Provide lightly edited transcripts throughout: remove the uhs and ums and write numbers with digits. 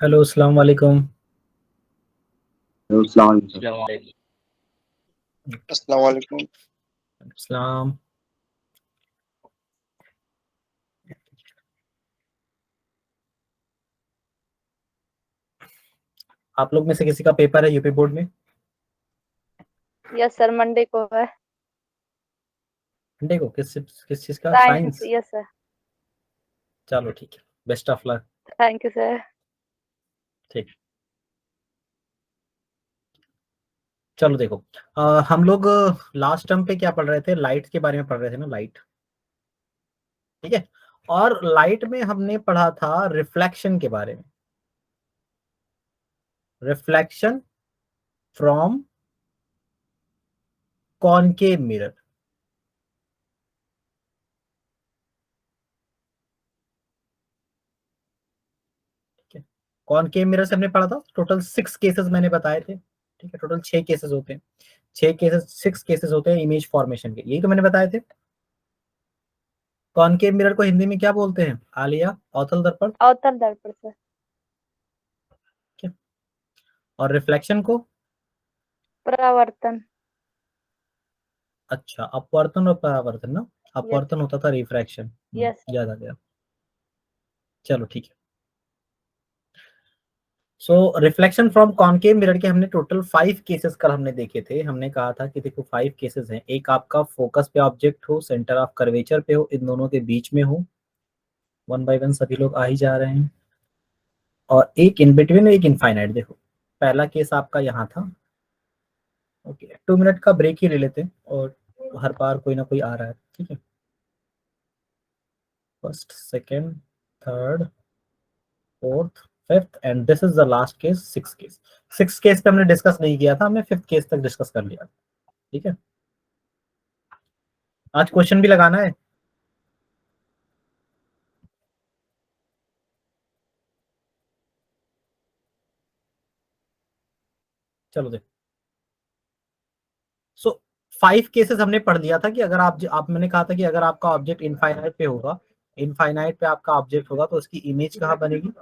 Hello, अस्सलाम वालेकुम। अस्सलाम वालेकुम। अस्सलाम। आप लोग में से किसी का पेपर है यूपी बोर्ड में? यस सर, मंडे को है। मंडे को किस चीज का? साइंस। साइंस। Yes sir. चलो ठीक है, best of luck. Thank you sir. ठीक। चलो देखो, हम लोग लास्ट टर्म पे क्या पढ़ रहे थे? लाइट के बारे में पढ़ रहे थे ना, लाइट। ठीक है। और लाइट में हमने पढ़ा था रिफ्लेक्शन के बारे में। Reflection from concave mirror. Concave mirror से हमने पढ़ा था, टोटल 6 केसेस मैंने बताए थे। ठीक है, टोटल 6 केसेस होते हैं। 6 केसेस होते हैं इमेज फॉर्मेशन के, यही तो मैंने बताए थे। कॉनकेव मिरर को हिंदी में क्या बोलते हैं आलिया? अवतल दर्पण। अवतल दर्पण सर। और रिफ्लेक्शन को? परावर्तन। अच्छा, अपवर्तन और परावर्तन ना। यस। अपवर्तन होता था रिफ्रैक्शन। यस। याद आ गया। चलो ठीक है। सो रिफ्लेक्शन फ्रॉम कॉनकेव मिरर के हमने टोटल 5 केसेस कल हमने देखे थे। हमने कहा था कि देखो 5 केसेस हैं। एक आपका फोकस पे ऑब्जेक्ट हो, सेंटर ऑफ कर्वेचर पे हो, इन दोनों के बीच में हो। वन बाय वन सभी लोग आ ही जा रहे हैं। और एक इन बिटवीन, एक इनफाइनाइट। देखो पहला केस आपका यहाँ था। ओके, 2 मिनट का ब्रेक ही ले लेते हैं, और हर बार कोई ना कोई आ रहा है। ठीक है, first, second, third, fourth, fifth, and this is the last case, 6 case. 6 case पे हमने डिस्कस नहीं किया था, हमने 5th केस तक डिस्कस कर लिया। ठीक है, आज क्वेश्चन भी लगाना है। चलो देखो, सो 5 केसेस हमने पढ़ लिया था कि अगर आप मैंने कहा था कि अगर आपका ऑब्जेक्ट इनफाइनाइट पे होगा, इनफाइनाइट पे आपका ऑब्जेक्ट होगा, तो उसकी इमेज कहाँ बनेगी?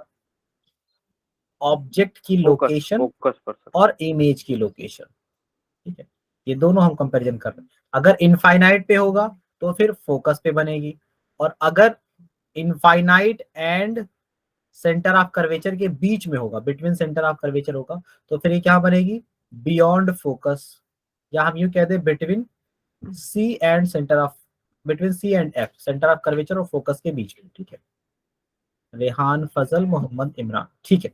ऑब्जेक्ट की लोकेशन फोकस पर सर। और इमेज की लोकेशन। ठीक है, ये दोनों हम कंपैरिजन कर रहे हैं। अगर इनफाइनाइट पे होगा तो फिर फोकस पे बनेगी, और अगर infinite and centre of curvature के बीच में होगा, बिटवीन सेंटर ऑफ कर्वेचर होगा, तो फिर ये क्या बनेगी? बियॉन्ड फोकस, या हम यूं कहते हैं between C and centre of, between C and F, centre of curvature और फोकस के बीच में। ठीक है, रेहान फजल मोहम्मद इमरान। ठीक है,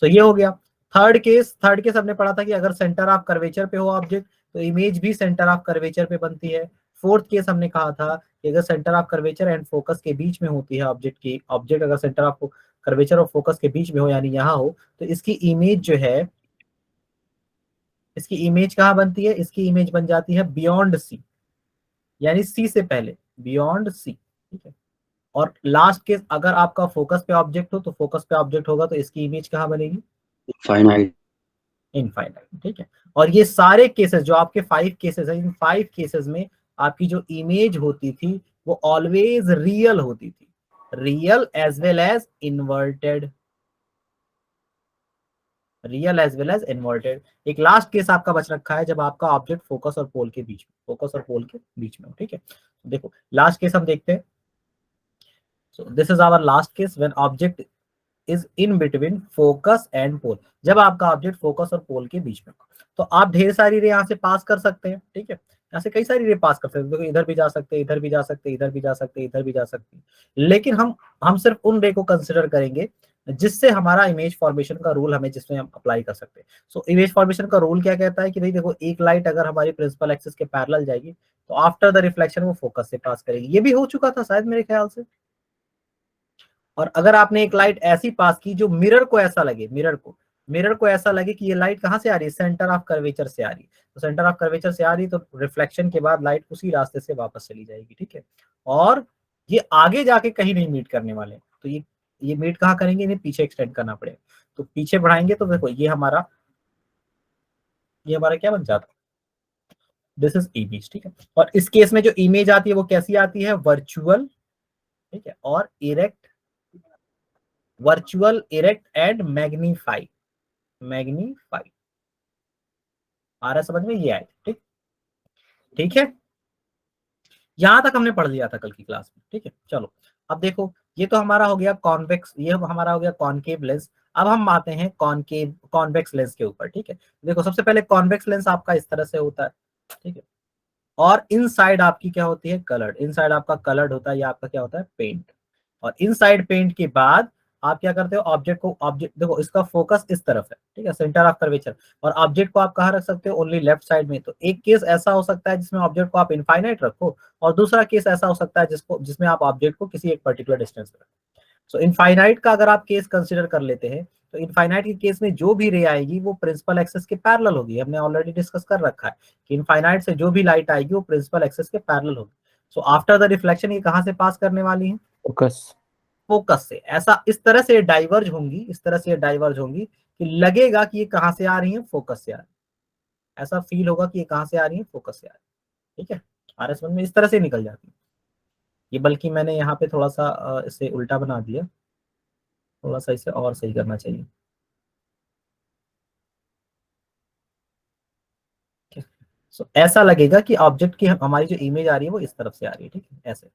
सो ये हो गया। थर्ड केस हमने पढ़ा था कि अगर सेंटर ऑफ कर्वेचर पे हो ऑब्जेक्ट, तो इमेज भी सेंटर ऑफ कर्वेचर पे बनती है। फोर्थ केस हमने कहा था कि अगर centre of curvature and focus के बीच में होती है ऑब्जेक्ट की, ऑब्जेक्ट अगर सेंटर ऑफ कर्वेचर और फोकस के बीच में हो, यानी यहाँ हो, तो इसकी इमेज जो है, इसकी इमेज कहाँ बनती है? इसकी इमेज बन जाती है बियॉन्ड सी, यानी सी से पहले, बियॉन्ड सी। ठीक है, और लास्ट केस अगर आपका फोकस पे ऑब्जेक्ट हो, तो फोकस पे ऑब्जेक्ट होगा तो इसकी इमेज कहाँ बनेगी? फाइनाइट। इनफाइनाइट। ठीक है, और ये सारे केसेस जो आपके 5 केसेस हैं, इन 5 केसेस में आपकी जो इमेज होती थी वो ऑलवेज रियल होती थी, real as well as inverted, real as well as inverted. एक लास्ट केस आपका बच रखा है जब आपका ऑब्जेक्ट फोकस और पोल के बीच में, फोकस और पोल के बीच में हो। ठीक है, देखो लास्ट केस हम देखते हैं। So this is our last case when object is in between focus and pole. जब आपका ऑब्जेक्ट फोकस और पोल के बीच में हो, तो आप ढेर सारी रे यहाँ से पास कर सकते हैं। ठीक है, यहाँ से कई सारी रे पास कर सकते हैं। देखो इधर भी जा सकते हैं, इधर भी जा सकते हैं, इधर भी जा सकते हैं, इधर भी जा सकते हैं। लेकिन हम सिर्फ उन रे को कंसिडर करेंगे जिससे हमारा इमेज फॉर्मेशन का रूल हमें, जिसमें हम अप्लाई कर सकते हैं। सो इमेज फॉर्मेशन का रूल क्या कहता है कि भाई देखो, एक लाइट अगर हमारी प्रिंसिपल एक्सिस के पैरेलल जाएगी, तो आफ्टर द रिफ्लेक्शन वो फोकस से पास करेगी। ये भी हो चुका था शायद मेरे ख्याल से। और अगर आपने एक लाइट ऐसी पास की जो मिरर को ऐसा लगे, मिरर को ऐसा लगे कि ये लाइट कहाँ से आ रही है? सेंटर ऑफ कर्वेचर से आ रही है। तो सेंटर ऑफ कर्वेचर से आ रही, तो रिफ्लेक्शन के बाद लाइट उसी रास्ते से वापस चली जाएगी। ठीक है, और ये आगे जाके कहीं नहीं मीट करने वाले, तो ये मीट कहाँ करेंगे? इन्हें पीछे एक्सटेंड करना पड़ेगा। तो पीछे बढ़ाएंगे तो देखो ये हमारा क्या बन जाता है? This is image. ठीक है, और इस केस में जो इमेज आती है वो कैसी आती है? वर्चुअल। ठीक है, और erect virtual, erect and magnify. Magnify आ रहा है समझ में, ये आए। ठीक, ठीक है, यहां तक हमने पढ़ लिया था कल की क्लास में। ठीक है, चलो अब देखो, ये तो हमारा हो गया कॉन्वेक्स, ये हमारा हो गया कॉनकेव लेंस। अब हम आते हैं कॉनकेव कॉन्वेक्स लेंस के ऊपर। ठीक है, देखो सबसे पहले कॉन्वेक्स लेंस आपका इस तरह से होता है। ठीक है, और इनसाइड आपकी क्या होती है, कलर्ड। इनसाइड आपका कलर्ड होता है, या आपका क्या होता है, पेंट। और इनसाइड पेंट के बाद आप क्या करते हो, ऑब्जेक्ट को, ऑब्जेक्ट देखो इसका फोकस इस तरफ है, ठीक है, सेंटर ऑफ कर्वेचर। और ऑब्जेक्ट को आप कहाँ रख सकते हो, ओनली लेफ्ट साइड में। तो एक केस ऐसा हो सकता है जिसमें ऑब्जेक्ट को आप इनफाइनाइट रखो, और दूसरा केस ऐसा हो सकता है जिसमें आप ऑब्जेक्ट को किसी एक पर्टिकुलर डिस्टेंस पर रखो। सो इनफाइनाइट का अगर आप केस कंसिडर कर लेते हैं, तो इनफाइनाइट के केस में जो भी रे आएगी वो प्रिंसिपल एक्सेस के पैरेलल होगी। हमने ऑलरेडी डिस्कस कर रखा है कि इनफाइनाइट से जो भी लाइट आएगी वो प्रिंसिपल एक्सेस के पैरेलल होगी। सो आफ्टर द रिफ्लेक्शन ये कहां से पास करने वाली है, फोकस। फोकस से। ऐसा इस तरह से डाइवर्ज होंगी, इस तरह से डाइवर्ज होंगी कि लगेगा कि ये कहां से आ रही है, फोकस से आ रही है। ऐसा फील होगा कि ये कहां से आ रही है, फोकस से आ रही है। ठीक है, आरएस वन में इस तरह से निकल जाती है ये, बल्कि मैंने यहाँ पे थोड़ा सा इसे उल्टा बना दिया, थोड़ा सा इसे और सही करना चाहिए। सो ऐसा लगेगा कि ऑब्जेक्ट की हमारी जो इमेज आ रही है वो इस तरफ से आ रही है। ठीक है, ऐसे।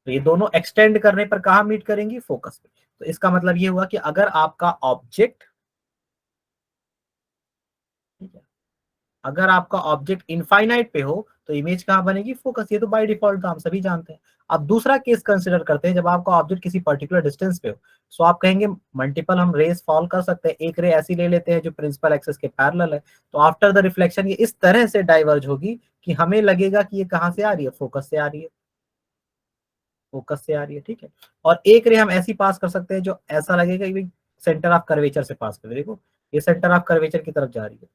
तो ये दोनों एक्सटेंड करने पर कहाँ मीट करेंगी, फोकस पे। तो इसका मतलब ये हुआ कि अगर आपका ऑब्जेक्ट, ठीक है, अगर आपका ऑब्जेक्ट इनफाइनाइट पे हो तो इमेज कहाँ बनेगी, फोकस। ये तो बाय डिफॉल्ट तो हम सभी जानते हैं। अब दूसरा केस कंसिडर करते हैं, जब आपका ऑब्जेक्ट किसी पर्टिकुलर डिस्टेंस पे हो। सो आप कहेंगे मल्टीपल हम रेस फॉल कर सकते हैं, एक रे ऐसी ले लेते हैं जो प्रिंसिपल एक्सेस के पैरेलल है। तो आफ्टर द रिफ्लेक्शन ये इस तरह से डाइवर्ज होगी कि हमें लगेगा कि ये कहां से आ रही है, फोकस से आ रही है, फोकस से आ रही है। ठीक है, और एक रे हम ऐसी पास कर सकते हैं जो ऐसा लगेगा कि सेंटर ऑफ कर्वेचर से पास कर रही है। देखो ये सेंटर ऑफ कर्वेचर की तरफ जा रही है।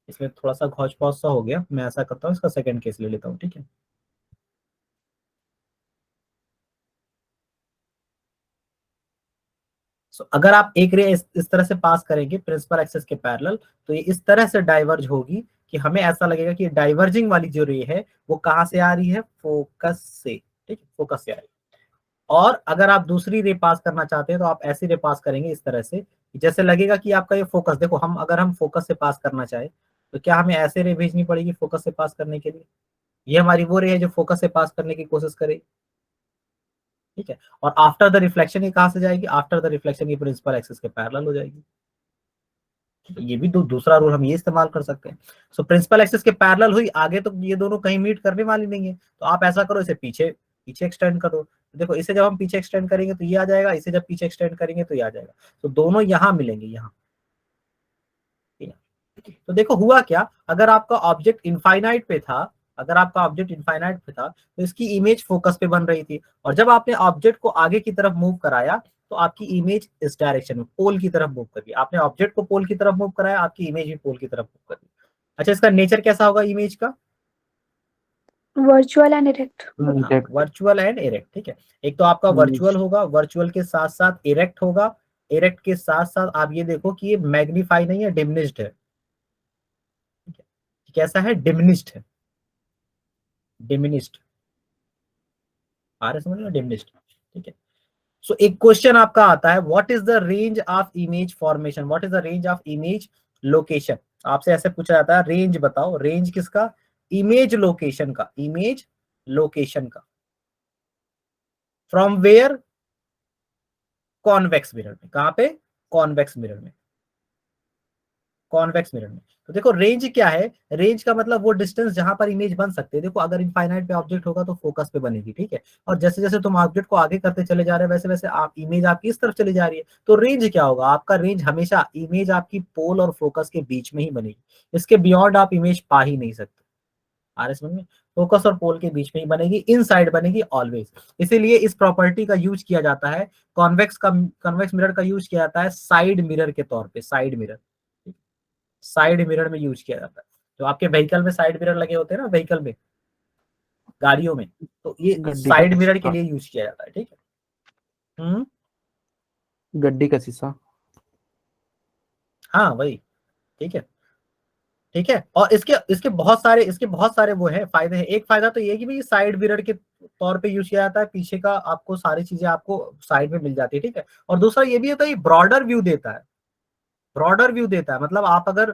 इसमें थोड़ा सा घौच पौच सा हो गया, मैं ऐसा करता हूँ, इसका सेकंड केस ले लेता हूँ। ठीक है, अगर आप एक रे इस तरह से पास करेंगे प्रिंसिपल एक्सेस के पैरेलल, तो ये इस तरह से डाइवर्ज होगी कि हमें ऐसा लगेगा कि डाइवर्जिंग वाली जो रे है वो कहां से आ रही है, फोकस से। ठीक है, फोकस से आ रही है। और अगर आप दूसरी रे पास करना चाहते हैं तो आप ऐसी रे पास करेंगे इस तरह से, जैसे लगेगा कि आपका ये फोकस, देखो हम अगर हम फोकस से पास करना चाहे तो क्या हमें ऐसे रे भेजनी पड़ेगी फोकस से पास करने के लिए। ये हमारी वो रे है जो फोकस से पास करने की कोशिश करे। ठीक है, और आफ्टर द रिफ्लेक्शन ये कहां से जाएगी, आफ्टर द रिफ्लेक्शन ये प्रिंसिपल एक्सिस के पैरेलल हो जाएगी। तो ये भी दूसरा रूल हम ये इस्तेमाल कर सकते हैं। सो प्रिंसिपल एक्सिस के पैरेलल हुई, आगे तो ये दोनों कहीं मीट करने वाली नहीं है। तो आप ऐसा करो, इसे पीछे पीछे एक्सटेंड कर दो। देखो इसे जब हम पीछे एक्सटेंड करेंगे तो ये आ जाएगा, इसे जब पीछे एक्सटेंड करेंगे तो ये आ जाएगा। तो दोनों यहाँ मिलेंगे, यहाँ। तो देखो हुआ क्या, अगर आपका ऑब्जेक्ट इनफाइनाइट पे था, अगर आपका ऑब्जेक्ट इनफाइनाइट पे था तो इसकी इमेज फोकस पे बन रही थी। और जब आपने ऑब्जेक्ट को आगे की तरफ मूव कराया तो आपकी इमेज इस डायरेक्शन में पोल की तरफ मूव करी। आपने ऑब्जेक्ट को पोल की तरफ मूव कराया, आपकी इमेज भी पोल की तरफ मूव करी। अच्छा, इसका नेचर कैसा होगा इमेज का, virtual and erect. Virtual and erect. ठीक है, एक तो आपका वर्चुअल होगा, वर्चुअल के साथ साथ इरेक्ट होगा, इरेक्ट के साथ साथ आप ये देखो कि ये मैग्नीफाई नहीं है, डिमिनिश्ड है। ठीक है, कैसा है, डिमिनिश्ड है, डिमिनिश्ड। आ रहा है समझ में, डिमिनिश्ड। ठीक है, सो एक क्वेश्चन आपका आता है, what is the range of image formation, what is the range of image location. आपसे ऐसे पूछा जाता है, रेंज बताओ, रेंज किसका, इमेज लोकेशन का, इमेज लोकेशन का। फ्रॉम वेयर, कॉन्वेक्स मिरर में। कहां पे, कॉन्वेक्स मिरर में, कॉन्वेक्स मिरर में। तो देखो रेंज क्या है, रेंज का मतलब वो डिस्टेंस जहां पर इमेज बन सकते हैं। देखो अगर इनफाइनाइट पे ऑब्जेक्ट होगा तो फोकस पे बनेगी। ठीक है, और जैसे जैसे तुम ऑब्जेक्ट को आगे करते चले जा रहे हैं वैसे वैसे आप इमेज आपकी इस तरफ चली जा रही है। तो रेंज क्या होगा, आपका रेंज हमेशा इमेज आपकी पोल और फोकस के बीच में ही बनेगी। इसके बियॉन्ड आप इमेज पा ही नहीं सकते। आ रहे समझ में, फोकस और पोल के बीच में ही बनेगी, इन साइड बनेगी ऑलवेज। इसीलिए इस प्रॉपर्टी का यूज किया जाता है, कॉन्वेक्स मिरर का यूज किया जाता है साइड मिरर के तौर पे, साइड मिरर, साइड मिरर में यूज किया जाता है। जो आपके व्हीकल में साइड मिरर लगे होते हैं ना, व्हीकल में, गाड़ियों में, तो ये गड्डी का साइड मिरर के शीशा। लिए यूज किया जाता है। ठीक है, गड्डी का शीशा। हाँ वही। ठीक है, ठीक है। और इसके इसके बहुत सारे वो है फायदे हैं। एक फायदा तो ये है कि भाई साइड मिरर के तौर पे यूज किया जाता है, पीछे का आपको सारी चीजें आपको साइड में मिल जाती है, ठीक है। और दूसरा ये भी होता है, ब्रॉडर व्यू देता है, ब्रॉडर व्यू देता है। मतलब आप अगर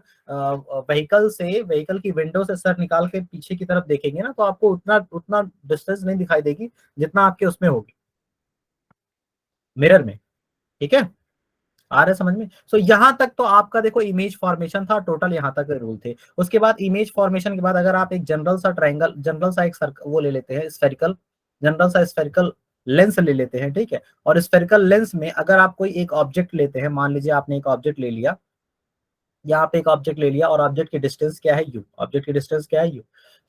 व्हीकल की विंडो से सर निकाल के पीछे की तरफ देखेंगे ना, तो आपको उतना उतना डिस्टेंस नहीं दिखाई देगी जितना आपके उसमें होगी, मिरर में, ठीक है। आ रहा है समझ में? सो यहां तक तो आपका देखो इमेज फॉर्मेशन था, टोटल यहां तक रूल थे। उसके बाद इमेज फॉर्मेशन के बाद अगर आप एक जनरल सा ट्रायंगल, जनरल सा एक सर्कल वो ले लेते हैं, स्फेरिकल, जनरल सा स्फेरिकल लेंस ले लेते हैं, ठीक है। और स्फेरिकल लेंस में अगर आप कोई एक ऑब्जेक्ट लेते हैं, मान लीजिए आपने एक ऑब्जेक्ट ले लिया, यहाँ पे एक ऑब्जेक्ट ले लिया और ऑब्जेक्ट की डिस्टेंस क्या है यू, ऑब्जेक्ट की डिस्टेंस क्या है यू।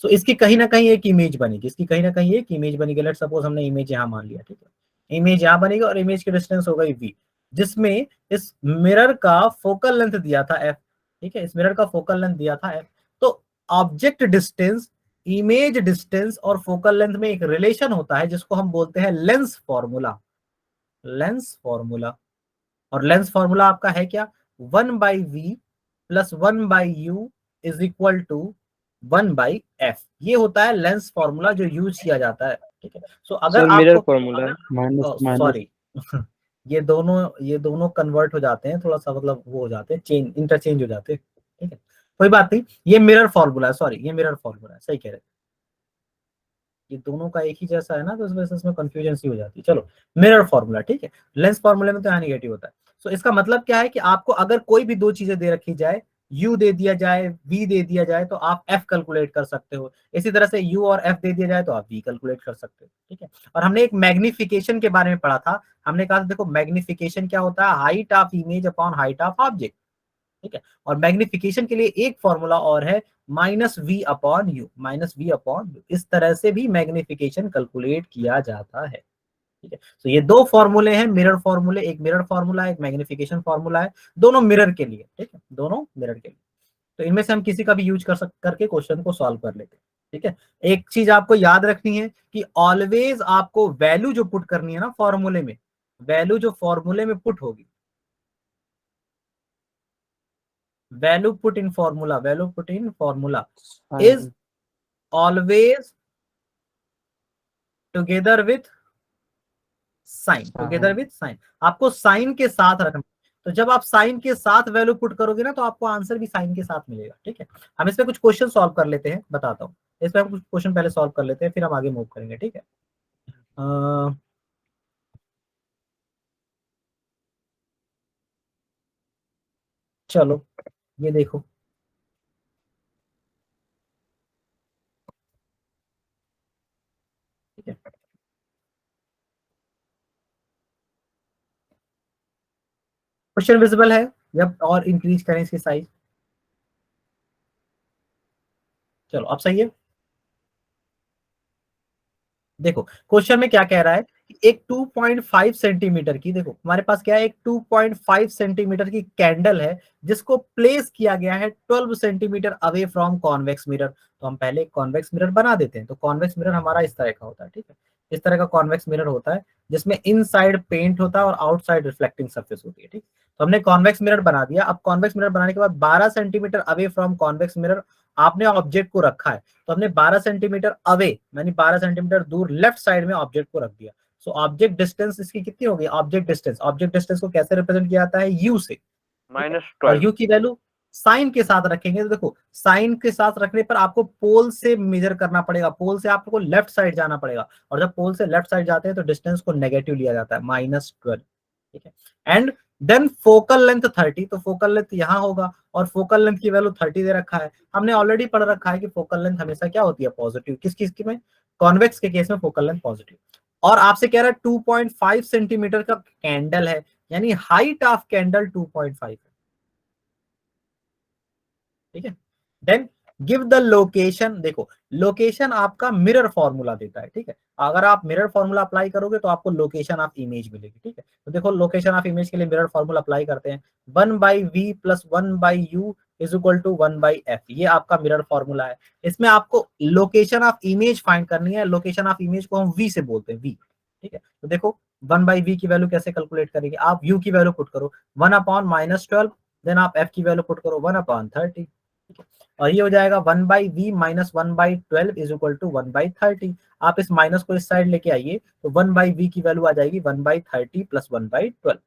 सो इसकी कहीं ना कहीं एक इमेज बनेगी, इसकी कहीं ना कहीं एक इमेज बनेगी। लेट सपोज हमने इमेज यहाँ मान लिया, ठीक है, इमेज यहाँ बनेगी और इमेज की डिस्टेंस हो गई वी, जिसमें इस मिरर का फोकल लेंथ दिया था एफ, ठीक है, इस मिरर का फोकल लेंथ दिया था एफ। तो ऑब्जेक्ट डिस्टेंस, इमेज डिस्टेंस और फोकल लेंथ में एक रिलेशन होता है जिसको हम बोलते हैं लेंस फॉर्मूला, लेंस फॉर्मूला। और लेंस फॉर्मूला आपका है क्या, 1/v plus 1/u is equal to 1/f। ये होता है लेंस फॉर्मूला जो यूज किया जाता है, ठीक है। सो अगर सर मिरर आपको फॉर्मूला है, माइनस माइनस। सॉरी ये दोनों कन्वर्ट हो जाते हैं, थोड़ा सा मतलब वो हो जाते हैं, चेंज इंटरचेंज हो जाते हैं, ठीक है, कोई बात नहीं। ये मिरर फॉर्मूला है, सॉरी ये मिरर फॉर्मूला है, सही कह रहे हैं। ये दोनों का एक ही जैसा है ना, तो इस वजह से इसमें कंफ्यूजन सी हो जाती है। चलो मिरर फॉर्मूला, ठीक है। लेंस फॉर्मूले में तो यहाँ निगेटिव होता है। सो इसका मतलब क्या है कि आपको अगर कोई भी दो चीजें दे रखी जाए, u दे दिया जाए, v दे दिया जाए, तो आप f कैलकुलेट कर सकते हो। इसी तरह से u और f दे दिया जाए तो आप v कैलकुलेट कर सकते हो, ठीक है। और हमने एक मैग्निफिकेशन के बारे में पढ़ा था, हमने कहा था देखो मैग्निफिकेशन क्या होता है, height of image upon height of object, ठीक है। और मैग्निफिकेशन के लिए एक फॉर्मूला और है, -v/u, -v/u। इस तरह से भी मैग्निफिकेशन कैलकुलेट किया जाता है, ठीक है। तो ये दो फॉर्मूले हैं मिरर फॉर्मूले, एक मिरर फॉर्मूला है, एक मैग्निफिकेशन फॉर्मूला है, दोनों मिरर के लिए, ठीक है, दोनों मिरर के लिए। तो इनमें से हम किसी का भी यूज करके क्वेश्चन को सॉल्व कर लेते हैं, ठीक है। एक चीज आपको याद रखनी है कि ऑलवेज आपको वैल्यू जो पुट करनी है ना फॉर्मूले में, वैल्यू जो फॉर्मूले में पुट होगी, value put in formula is always together with sign, आपको साइन के साथ रखना। तो जब आप साइन के साथ वैल्यू पुट करोगे ना, तो आपको आंसर भी साइन के साथ मिलेगा, ठीक है। हम इस पे कुछ क्वेश्चन सॉल्व कर लेते हैं, बताता हूँ। इस पे हम कुछ क्वेश्चन पहले सॉल्व कर लेते हैं, फिर हम आगे मूव करेंगे, ठीक है। चलो ये देखो, ठीक है। क्वेश्चन विजिबल है, जब और इंक्रीज करें इसकी साइज, चलो अब सही है। देखो क्वेश्चन में क्या कह रहा है कि एक 2.5 सेंटीमीटर की, देखो हमारे पास क्या है, एक 2.5 सेंटीमीटर की कैंडल है जिसको प्लेस किया गया है 12 centimetre away from convex mirror. तो हम पहले एक कॉन्वेक्स मिरर बना देते हैं। तो कॉन्वेक्स मिरर हमारा इस तरह का होता है, ठीक है, इस तरह का कॉन्वेक्स मिरर होता है जिसमें इनसाइड पेंट होता है और आउटसाइड रिफ्लेक्टिंग सरफेस होती है, ठीक। तो हमने कॉन्वेक्स मिरर बना दिया। अब कॉन्वेक्स मिरर बनाने के बाद 12 centimetre away from convex mirror आपने ऑब्जेक्ट को रखा है। तो हमने 12 सेंटीमीटर अवे यानी 12 सेंटीमीटर दूर लेफ्ट साइड में ऑब्जेक्ट को रख दिया। सो ऑब्जेक्ट डिस्टेंस इसकी कितनी होगी, ऑब्जेक्ट डिस्टेंस को कैसे रिप्रेजेंट किया जाता है, यू से, और यू की वैल्यू साइन के साथ रखेंगे। तो देखो साइन के साथ रखने पर आपको पोल से मेजर करना पड़ेगा, पोल से आपको लेफ्ट साइड जाना पड़ेगा, और जब पोल से लेफ्ट साइड जाते हैं तो डिस्टेंस को नेगेटिव लिया जाता है, -12, ठीक है। एंड देन फोकल लेंथ 30, तो फोकल लेंथ यहाँ होगा और फोकल लेंथ की वैल्यू 30 दे रखा है। हमने ऑलरेडी पढ़ रखा है कि फोकल लेंथ हमेशा क्या होती है, पॉजिटिव। किस किस की में, कॉन्वेक्स के केस में फोकल लेंथ पॉजिटिव। और आपसे कह रहा है 2.5 सेंटीमीटर का कैंडल है, यानी हाइट ऑफ कैंडल 2.5 है, ठीक है। देन गिव द लोकेशन, देखो लोकेशन आपका मिरर फॉर्मूला देता है, ठीक है। अगर आप मिरर फॉर्मूला अप्लाई करोगे तो आपको लोकेशन ऑफ इमेज मिलेगी, ठीक है। तो देखो लोकेशन ऑफ इमेज के लिए मिरर फॉर्मूला अप्लाई करते हैं, 1/v plus 1/u is equal to 1/f। ये आपका मिरर फॉर्मूला है। इसमें आपको लोकेशन ऑफ इमेज फाइंड करनी है। लोकेशन ऑफ इमेज को हम v से बोलते हैं, v, ठीक है। तो देखो 1/v की वैल्यू कैसे कैलकुलेट करेंगे, आप u की वैल्यू पुट करो 1/-12, देन आप f की वैल्यू पुट करो 1/30, ठीक है। और ये हो जाएगा 1/v minus 1/12 is equal to 1/30। आप इस माइनस को इस साइड लेके आइए तो 1/v की वैल्यू आ जाएगी 1/30 प्लस 1/12।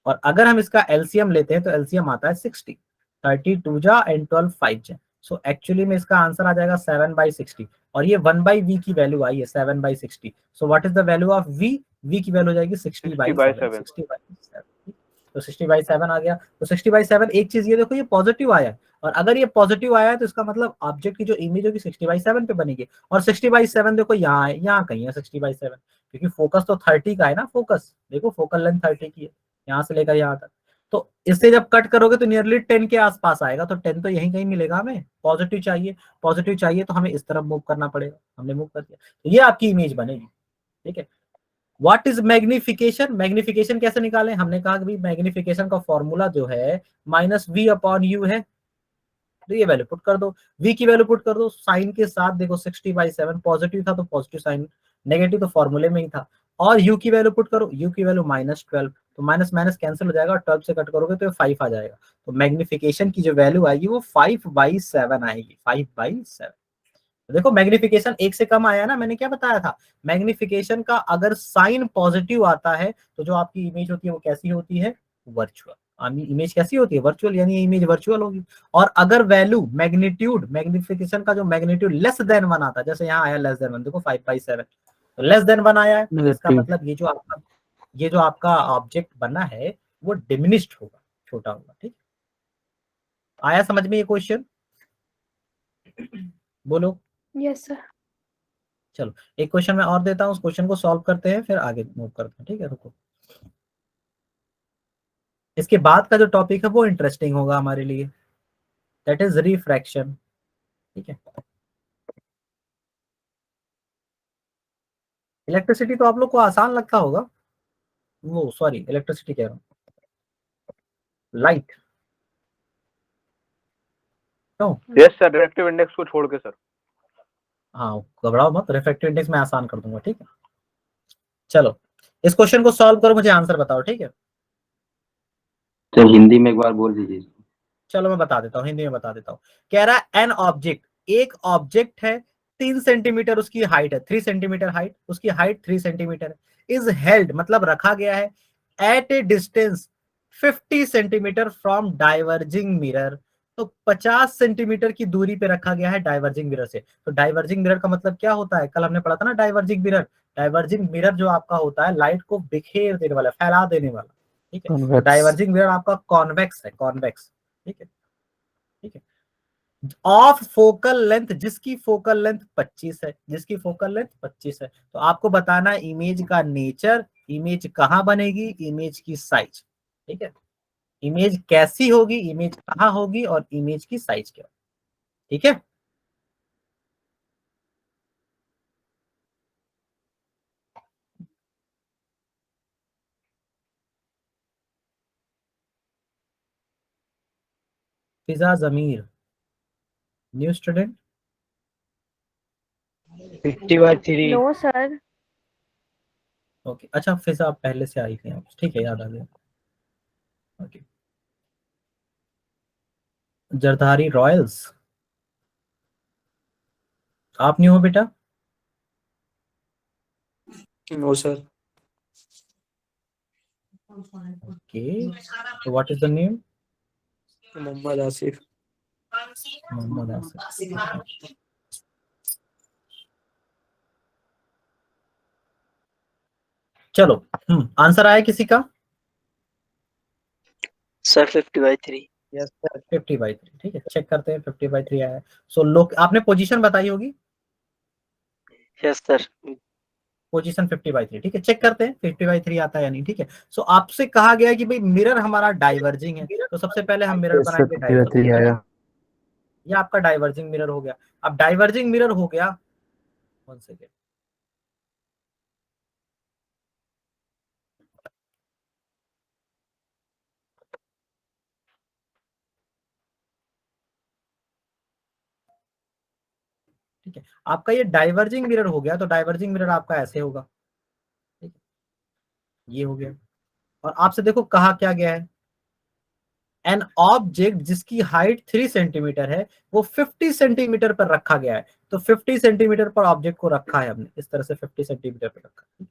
और अगर हम इसका एलसीएम लेते हैं तो एलसीएम आता है 60, 32 जा एंड 12 5 जा। सो एक्चुअली में इसका आंसर आ जाएगा 7/60। और ये 1/v की वैल्यू आई है 7/60। सो what is the value of v? v की वैल्यू हो जाएगी 60/7। 60/7, तो 60/7 आ गया। तो 60/7 एक चीज ये देखो, ये पॉजिटिव आया है। और अगर ये पॉजिटिव आया है तो इसका मतलब ऑब्जेक्ट की जो इमेज होगी 60/7 पे बनेगी। और 60/7 देखो यहाँ है, यहाँ कहीं है 60/7, क्योंकि फोकस तो 30 का है ना। फोकस देखो, फोकल लेंथ 30 की है, यहाँ से लेकर यहाँ तक। तो इससे जब कट करोगे तो नियरली 10 के आसपास आएगा। तो 10 तो यहीं कहीं मिलेगा हमें। पॉजिटिव चाहिए, पॉजिटिव चाहिए तो हमें इस तरफ मूव करना पड़ेगा। हमने मूव कर दिया तो ये आपकी इमेज बनेगी। ठीक है। What is magnification? मैग्निफिकेशन कैसे निकालें? हमने कहा कि मैग्निफिकेशन का फॉर्मूला जो है -v/u है। तो ये वैल्यू पुट कर दो, v की वैल्यू पुट कर दो साइन के साथ। देखो 60/7 पॉजिटिव था तो पॉजिटिव साइन, नेगेटिव तो फॉर्मूले में ही था। और u की वैल्यू पुट करो, u की वैल्यू -12, तो माइनस माइनस कैंसिल हो जाएगा और 12 से कट करोगे तो 5 आ जाएगा। तो मैग्निफिकेशन की जो वैल्यू आएगी वो 5/7 आएगी, 5/7। तो देखो मैग्निफिकेशन एक से कम आया ना, मैंने क्या बताया था? मैग्निफिकेशन का अगर साइन पॉजिटिव आता है तो जो आपकी इमेज होती है वो कैसी होती है? वर्चुअल। इमेज कैसी होती है? वर्चुअल, यानी ये इमेज वर्चुअल होगी। और अगर वैल्यू मैग्नीट्यूड, मैग्निफिकेशन का जो मैग्नीट्यूड लेस देन 1 आता है, जैसे यहाँ आया लेस देन 1, देखो 5/7, तो लेस देन 1 आया है, तो इसका नेगेटिव। मतलब ये जो आपका ऑब्जेक्ट बना है वो डिमिनिश्ड होगा, छोटा होगा। ठीक, आया समझ में ये क्वेश्चन? बोलो। Yes sir. चलो एक क्वेश्चन मैं और देता हूँ, उस क्वेश्चन को सॉल्व करते हैं फिर आगे मूव करते हैं। ठीक है, रुको। इसके बाद का जो टॉपिक है वो इंटरेस्टिंग होगा हमारे लिए, दैट इज रिफ्रैक्शन। ठीक है। इलेक्ट्रिसिटी तो आप लोग को आसान लगता होगा, वो सॉरी इलेक्ट्रिसिटी कह रहा हूँ, लाइट। क्यों? यस सर, रिफ्रैक्टिव इंडेक्स को छोड़ के सर। हाँ घबराओ मत, रिफ्रैक्टिव इंडेक्स मैं आसान कर दूंगा। ठीक है, चलो इस क्वेश्चन को सॉल्व करो, मुझे आंसर बताओ। ठीक है, तो हिंदी में एक बार बोल दीजिए। चलो मैं बता देता हूँ, हिंदी में बता देता हूँ। कह रहा है एन ऑब्जेक्ट, एक ऑब्जेक्ट है 3 सेंटीमीटर उसकी हाइट है, 3 सेंटीमीटर हाइट, उसकी हाइट 3 सेंटीमीटर इज हेल्ड, मतलब रखा गया है at a distance 50 centimetre from diverging mirror. तो 50 सेंटीमीटर की दूरी पे रखा गया है डाइवर्जिंग मिरर से। तो डाइवर्जिंग मिरर का मतलब क्या होता है? कल हमने पढ़ा था ना डाइवर्जिंग मिरर। डाइवर्जिंग मिरर जो आपका होता है लाइट को बिखेर देने वाला, फैला देने वाला। ठीक है, तो कॉन्वेक्स। डाइवर्जिंग मिरर आपका कॉन्वेक्स है, कॉन्वेक्स। ठीक है, ठीक है। ऑफ फोकल लेंथ, जिसकी फोकल लेंथ 25 है, जिसकी फोकल लेंथ 25 है। तो आपको बताना इमेज का नेचर, इमेज कहाँ बनेगी, इमेज की साइज। ठीक है, इमेज कैसी होगी, इमेज कहाँ होगी और इमेज की साइज क्या। ठीक है, Fiza Zameer, new student. 50/3। No sir. Okay, अच्छा फिजा आप पहले से आई थी आप, ठीक है, याद आ गया। ओके, जरदारी रॉयल्स, आप न्यू हो बेटा? No sir. ओके, तो what is the name? Mohammad Asif. Mohammad Asif. चलो आंसर आया किसी का? सर 50/3। Yes sir, 50/3। ठीक है, चेक करते हैं 50/3 आया है। सो लोग आपने पोजीशन बताई होगी, यस सर। पोजीशन 50/3। ठीक है, चेक करते हैं 50/3 आता है या नहीं। ठीक है, सो आपसे कहा गया है कि भाई मिरर हमारा डाइवर्जिंग है, तो सबसे पहले हम मिरर इससे बनाएंगे 50/3 डाइवर्जिंग। आया। ये आपका डाइवर्जिंग मिरर हो गया। अब डाइवर्जिंग मिरर हो गया, 1 सेकेंड, ठीक है, आपका ये डाइवर्जिंग मिरर हो गया। तो डाइवर्जिंग मिरर आपका ऐसे होगा। ठीक है, ये हो गया। और आपसे देखो कहा क्या गया है, एन ऑब्जेक्ट जिसकी हाइट 3 सेंटीमीटर है वो 50 सेंटीमीटर पर रखा गया है। तो 50 सेंटीमीटर पर ऑब्जेक्ट को रखा है हमने, इस तरह से 50 सेंटीमीटर पर रखा है।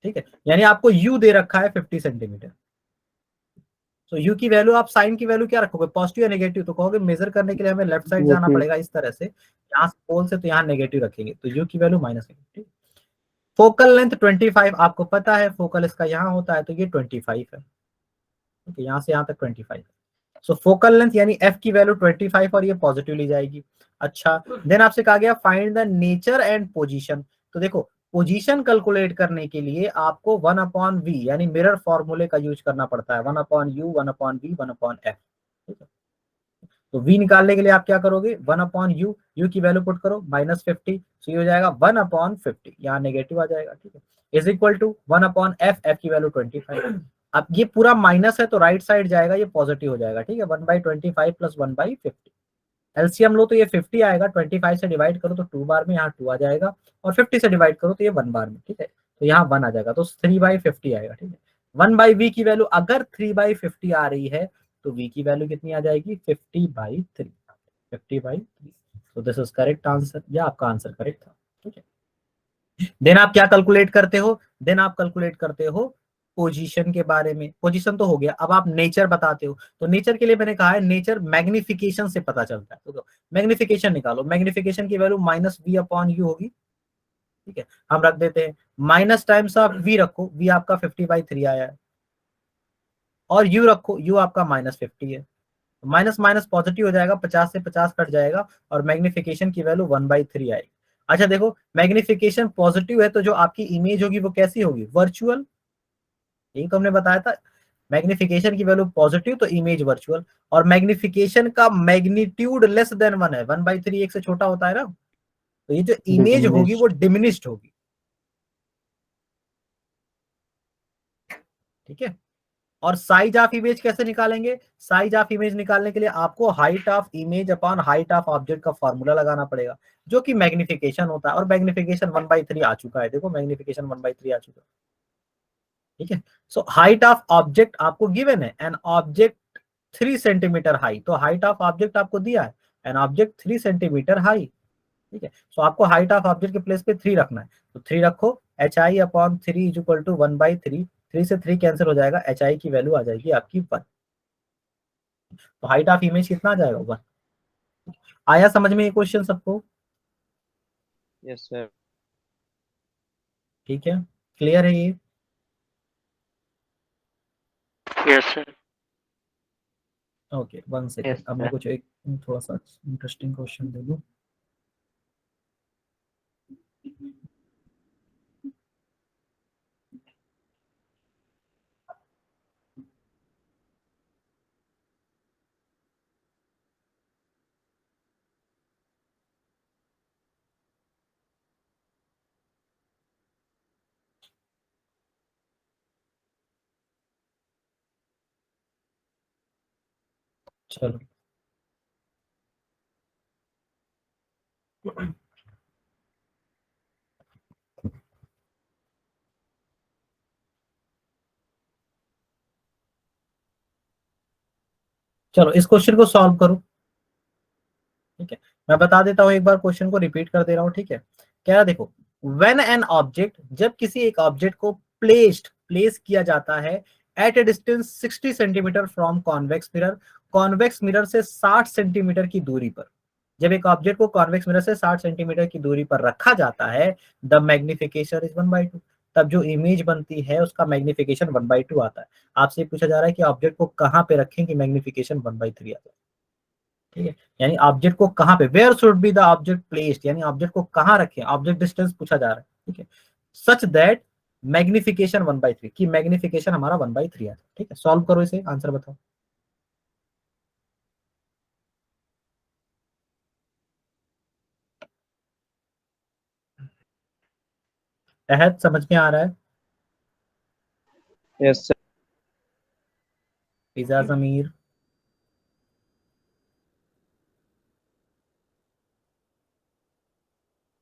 ठीक है, यानी आपको यू दे रखा है 50 सेंटीमीटर। तो यू की वैल्यू, आप साइन की वैल्यू क्या रखोगे, पॉजिटिव या नेगेटिव? तो कहोगे मेजर करने के लिए हमें लेफ्ट साइड जाना पड़ेगा इस तरह से, यहाँ से पोल से, तो यहाँ नेगेटिव रखेंगे, तो यू की value minus negative. Focal length 25 आपको पता है, फोकल इसका यहाँ होता है, तो ये 25 है। ओके, यहाँ से यहाँ तक 25। सो फोकल लेंथ यानी एफ की वैल्यू 25 और ये पॉजिटिव ली जाएगी। अच्छा, देन आपसे कहा गया find the nature and position. तो देखो, पोजीशन कैलकुलेट करने के लिए आपको 1/v यानी मिरर फॉर्मूले का यूज करना पड़ता है, 1/u 1/v 1/f। तो v निकालने के लिए आप क्या करोगे, 1/u, u की वैल्यू पुट करो -50, तो ये हो जाएगा 1/50, यहाँ नेगेटिव आ जाएगा। ठीक है, is equal to 1/f, f की वैल्यू 25। अब ये पूरा माइनस है तो राइट साइड जाएगा, ये पॉजिटिव हो जाएगा। ठीक है, 1/25 प्लस 1/50, एलसीएम लो तो ये 50 आएगा, 25 से डिवाइड करो तो 2 बार में, यहाँ 2 आ जाएगा, और 50 से डिवाइड करो तो ये 1 बार में। ठीक है, तो यहाँ 1 आ जाएगा, तो 3/50 आएगा। ठीक है, 1/v की वैल्यू अगर 3/50 आ रही है तो v की वैल्यू कितनी आ जाएगी, 50/3, 50/3। तो दिस इज करेक्ट आंसर, या आपका आंसर करेक्ट था। ठीक है, देन आप क्या कैलकुलेट करते हो, देन आप कैलकुलेट करते हो पोजीशन के बारे में। पोजीशन तो हो गया, अब आप नेचर बताते हो। तो नेचर के लिए मैंने कहा है नेचर मैग्निफिकेशन से पता चलता है। तो मैग्निफिकेशन निकालो, मैग्निफिकेशन की वैल्यू -v/u होगी। ठीक है, हम रख देते हैं माइनस टाइम्स ऑफ v रखो, v आपका 50/3 आया है, और u रखो, u आपका -50 है। माइनस माइनस पॉजिटिव हो जाएगा, 50 से 50 कट जाएगा, और मैग्निफिकेशन की वैल्यू 1/3 आएगी। अच्छा देखो, मैग्निफिकेशन पॉजिटिव है तो जो आपकी इमेज होगी वो कैसी होगी, वर्चुअल। यही तो हमने बताया था, मैग्निफिकेशन की वैल्यू पॉजिटिव तो इमेज वर्चुअल, और मैग्निफिकेशन का मैग्नीट्यूड लेस देन 1 है, 1/3 एक से छोटा होता है ना, तो ये जो इमेज होगी वो डिमिनिश्ड होगी। ठीक है, और साइज ऑफ इमेज कैसे निकालेंगे, साइज ऑफ इमेज निकालने के लिए आपको height of image upon height of object का फॉर्मूला लगाना पड़ेगा, जो कि मैग्निफिकेशन होता है, और मैग्निफिकेशन 1/3 आ चुका है। देखो, मैग्निफिकेशन 1/3 आ चुका है। ठीक है, सो हाइट ऑफ ऑब्जेक्ट आपको गिवन है, एन ऑब्जेक्ट 3 सेंटीमीटर हाई, तो हाइट ऑफ ऑब्जेक्ट आपको दिया है, एन ऑब्जेक्ट 3 सेंटीमीटर हाई। ठीक है, सो आपको हाइट ऑफ ऑब्जेक्ट के प्लेस पे 3 रखना है, तो 3 रखो, hi/3 इज इक्वल टू 1/3, 3 से 3 कैंसिल हो जाएगा, hi की वैल्यू आ जाएगी आपकी 1। तो हाइट ऑफ इमेज कितना आ जाएगा, 1। आया समझ में ये क्वेश्चन सबको? Yes sir. ठीक है, क्लियर है ये? Yes sir. ओके, 1 सेकेंड, अब मैं कुछ एक थोड़ा सा इंटरेस्टिंग क्वेश्चन दे दूं। चलो, चलो इस क्वेश्चन को सॉल्व करो। ठीक है, मैं बता देता हूं, एक बार क्वेश्चन को रिपीट कर दे रहा हूं। ठीक है, क्या, देखो, व्हेन एन ऑब्जेक्ट, जब किसी एक ऑब्जेक्ट को प्लेस किया जाता है at a distance 60 centimetre from convex mirror, convex mirror से 60 सेंटीमीटर की दूरी पर, जब एक ऑब्जेक्ट को कॉन्वेक्स मिरर से 60 सेंटीमीटर की दूरी पर रखा जाता है, द मैग्निफिकेशन इज 1/2, तब जो इमेज बनती है उसका मैग्निफिकेशन 1/2 आता है। आपसे पूछा जा रहा है कि ऑब्जेक्ट को कहां पे रखें कि मैग्निफिकेशन 1/3 आता है। ठीक है, यानी ऑब्जेक्ट को कहां पे, where should be the object placed, यानी ऑब्जेक्ट को कहां रखें, ऑब्जेक्ट डिस्टेंस पूछा जा रहा है। ठीक है, सच दैट मैग्निफिकेशन 1/3, की मैग्निफिकेशन हमारा 1/3 आता है। ठीक है, सॉल्व करो इसे, आंसर बताओ। अहद समझ में आ रहा है? Yes sir. Fiza, Zameer,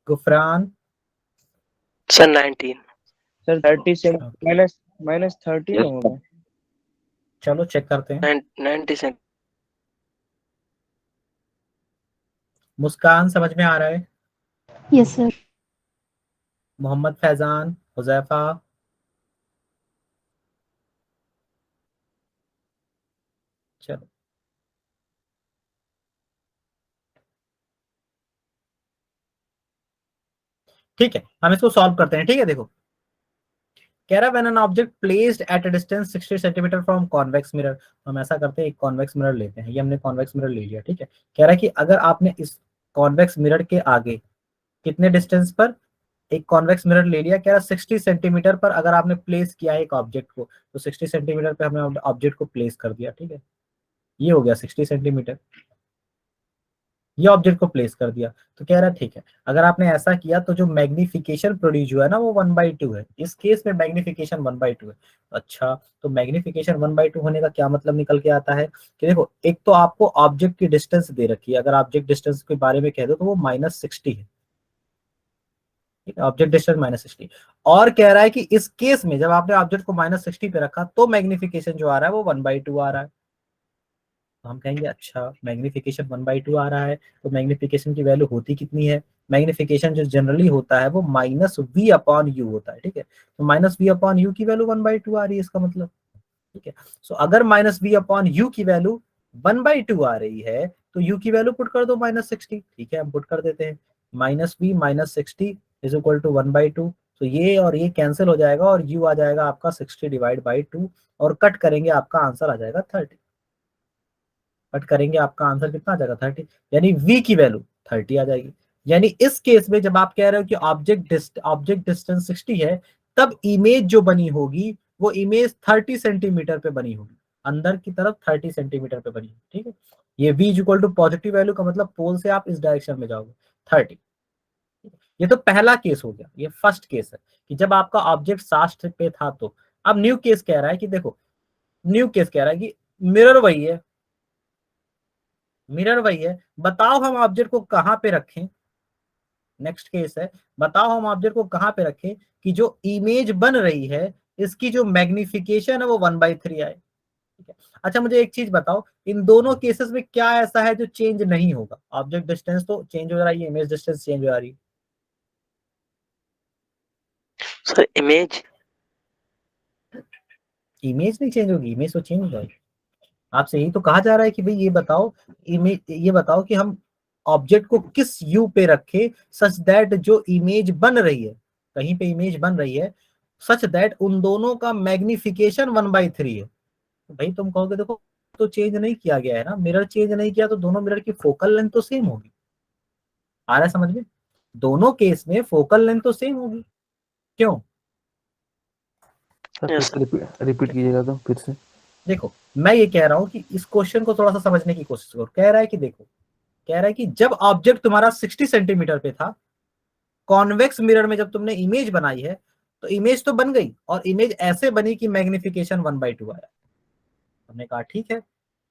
Gufran, sir 19। Sir 30 से Okay. माइनस -30 Yes, ना होगा। चलो चेक करते हैं। 90 सेंट। मुस्कान समझ में आ रहा है? Yes sir. मोहम्मद फैजान, हुजैफा, चलो ठीक है, हम इसको सॉल्व करते हैं। ठीक है, देखो कह रहा है when an object placed at a distance 60 centimetre from convex mirror. हम ऐसा करते हैं, एक कॉन्वेक्स मिरर लेते हैं, ये हमने कॉन्वेक्स मिरर ले लिया। ठीक है, कह रहा है कि अगर आपने इस कॉन्वेक्स मिरर के आगे कितने डिस्टेंस पर एक कॉन्वेक्स मिरर ले लिया, कह रहा 60 सेंटीमीटर पर अगर आपने प्लेस किया है एक ऑब्जेक्ट को, तो 60 सेंटीमीटर पे हमने ऑब्जेक्ट को प्लेस कर दिया। ठीक है, ये हो गया 60 सेंटीमीटर, ये ऑब्जेक्ट को प्लेस कर दिया। तो कह रहा है ठीक है, अगर आपने ऐसा किया तो जो मैग्निफिकेशन प्रोड्यूस हुआ है ना वो 1/2 है। इस केस में मैग्निफिकेशन 1/2 है। अच्छा, तो मैग्निफिकेशन 1/2 होने का क्या मतलब निकल के आता है कि देखो, एक तो आपको ऑब्जेक्ट की डिस्टेंस दे रखी है, अगर ऑब्जेक्ट डिस्टेंस के बारे में कह दो तो वो -60 है। ऑब्जेक्ट डिस्टेंस -60, और कह रहा है कि इस केस में जब आपने ऑब्जेक्ट को -60 पे रखा तो मैग्निफिकेशन जो आ रहा है वो 1/2 आ रहा है। तो हम कहेंगे अच्छा मैग्निफिकेशन 1/2 आ रहा है, तो मैग्निफिकेशन की वैल्यू होती कितनी है? मैग्निफिकेशन जो जनरली होता है वो -v/u होता है। ठीक है, तो -v/u की वैल्यू 1/2 आ रही है इसका मतलब। ठीक है, सो अगर -v/u की वैल्यू 1/2 आ रही है तो u की वैल्यू पुट कर दो -60। ठीक है, हम पुट कर देते हैं, -v -60 इज इक्वल टू 1/2। तो ये और ये कैंसिल हो जाएगा और u आ जाएगा आपका 60/2, और कट करेंगे आपका आंसर आ जाएगा 30। कट करेंगे आपका आंसर कितना आ जाएगा 30, यानी v की वैल्यू 30 आ जाएगी। यानी इस केस में जब आप कह रहे हो कि ऑब्जेक्ट डिस्टेंस 60 है, तब इमेज जो बनी होगी वो इमेज 30 सेंटीमीटर पे बनी होगी, अंदर की तरफ 30 सेंटीमीटर पे बनी होगी। ठीक है, ये v equal to positive value का मतलब पोल से आप इस डायरेक्शन में जाओगे 30। ये तो पहला केस हो गया, ये फर्स्ट केस है कि जब आपका ऑब्जेक्ट 60 पे था। तो अब न्यू केस कह रहा है कि देखो, न्यू केस कह रहा है कि मिरर वही है, मिरर वही है, बताओ हम ऑब्जेक्ट को कहां पे रखें। नेक्स्ट केस है, बताओ हम ऑब्जेक्ट को कहां पे रखें कि जो इमेज बन रही है इसकी जो मैग्निफिकेशन है वो 1/3 आए। ठीक है, अच्छा मुझे एक चीज बताओ, इन दोनों केसेस में क्या ऐसा है जो चेंज नहीं होगा? ऑब्जेक्ट डिस्टेंस तो चेंज हो रही है, इमेज डिस्टेंस चेंज हो रही है। Sir image. इमेज नहीं चेंज होगी, इमेज तो चेंज हो जाएगी। आपसे यही तो कहा जा रहा है कि भाई ये बताओ, इमेज ये बताओ कि हम ऑब्जेक्ट को किस यू पे रखे सच दैट जो इमेज बन रही है, कहीं पे इमेज बन रही है, सच दैट उन दोनों का मैग्निफिकेशन 1/3 है। तो भाई तुम कहोगे देखो तो चेंज नहीं किया गया है ना, मिरर चेंज नहीं किया तो दोनों मिरर की फोकल लेंथ तो सेम होगी। आ रहा है समझ में? दोनों केस में फोकल लेंथ तो सेम होगी। क्यों? सर फिर यस से रिपीट कीजिएगा तो फिर से। देखो मैं ये कह रहा हूं कि इस क्वेश्चन को थोड़ा सा समझने की कोशिश करो। कह रहा है कि देखो, कह रहा है कि जब ऑब्जेक्ट तुम्हारा 60 सेंटीमीटर पे था, कॉन्वेक्स मिरर में जब तुमने इमेज बनाई है, तो इमेज तो बन गई, और इमेज ऐसे बनी कि मैग्निफिकेशन 1/2 आया। हमने कहा ठीक है,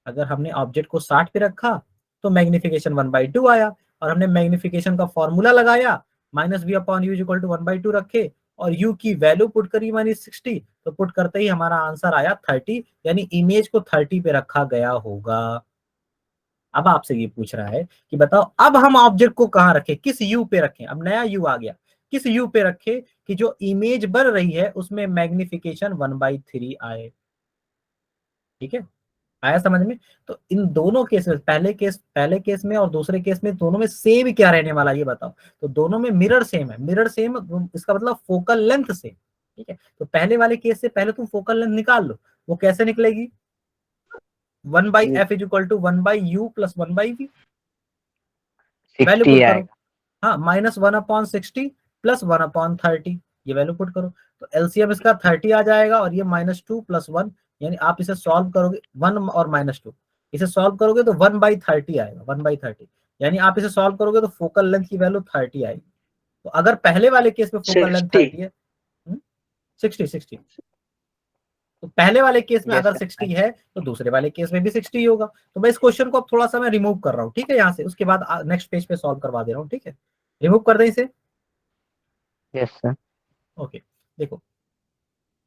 अगर हमने ऑब्जेक्ट को 60 पे रखा तो मैग्निफिकेशन 1/2 आया, और हमने मैग्निफिकेशन का फॉर्मूला लगाया, -v/u इक्वल टू 1/2 रखे, और u की वैल्यू पुट करी -60, तो पुट करते ही हमारा आंसर आया 30, यानी इमेज को 30 पे रखा गया होगा। अब आपसे ये पूछ रहा है कि बताओ अब हम ऑब्जेक्ट को कहां रखें, किस यू पे रखें? अब नया यू आ गया, किस यू पे रखें कि जो इमेज बन रही है उसमें मैग्निफिकेशन 1/3 आए। ठीक है, आया समझ में? तो इन दोनों केस में, पहले केस में और दूसरे केस में, दोनों में सेम क्या रहने वाला ये बताओ। तो दोनों में मिरर सेम है, मिरर सेम इसका मतलब फोकल लेंथ सेम। ठीक है, तो पहले वाले केस से पहले तुम फोकल लेंथ निकाल लो, वो कैसे निकलेगी? 1/f is equal to 1/u plus 1/v, value 60 put करो। आएगा। हाँ, -1/60 प्लस 1/30, ये वैल्यू पुट करो, तो एलसीएम इसका 30 आ जाएगा, और ये -2 + 1, यानी आप इसे सॉल्व करोगे 1 और -2, इसे सॉल्व करोगे तो 1/30 आएगा, 1/30, यानी आप इसे सॉल्व करोगे तो फोकल लेंथ की वैल्यू 30 आएगी। तो अगर पहले वाले केस में फोकल लेंथ 60। 30 है, 60, तो पहले वाले केस में यस अगर सर। 60 है तो दूसरे वाले केस में भी 60 ही होगा। तो मैं इस क्वेश्चन को अब थोड़ा सा मैं रिमूव कर रहा हूँ, ठीक है, यहाँ से, उसके बाद नेक्स्ट पेज पे सॉल्व करवा दे रहा हूँ। ठीक है, रिमूव कर दें इसे। Yes sir. ओके, देखो,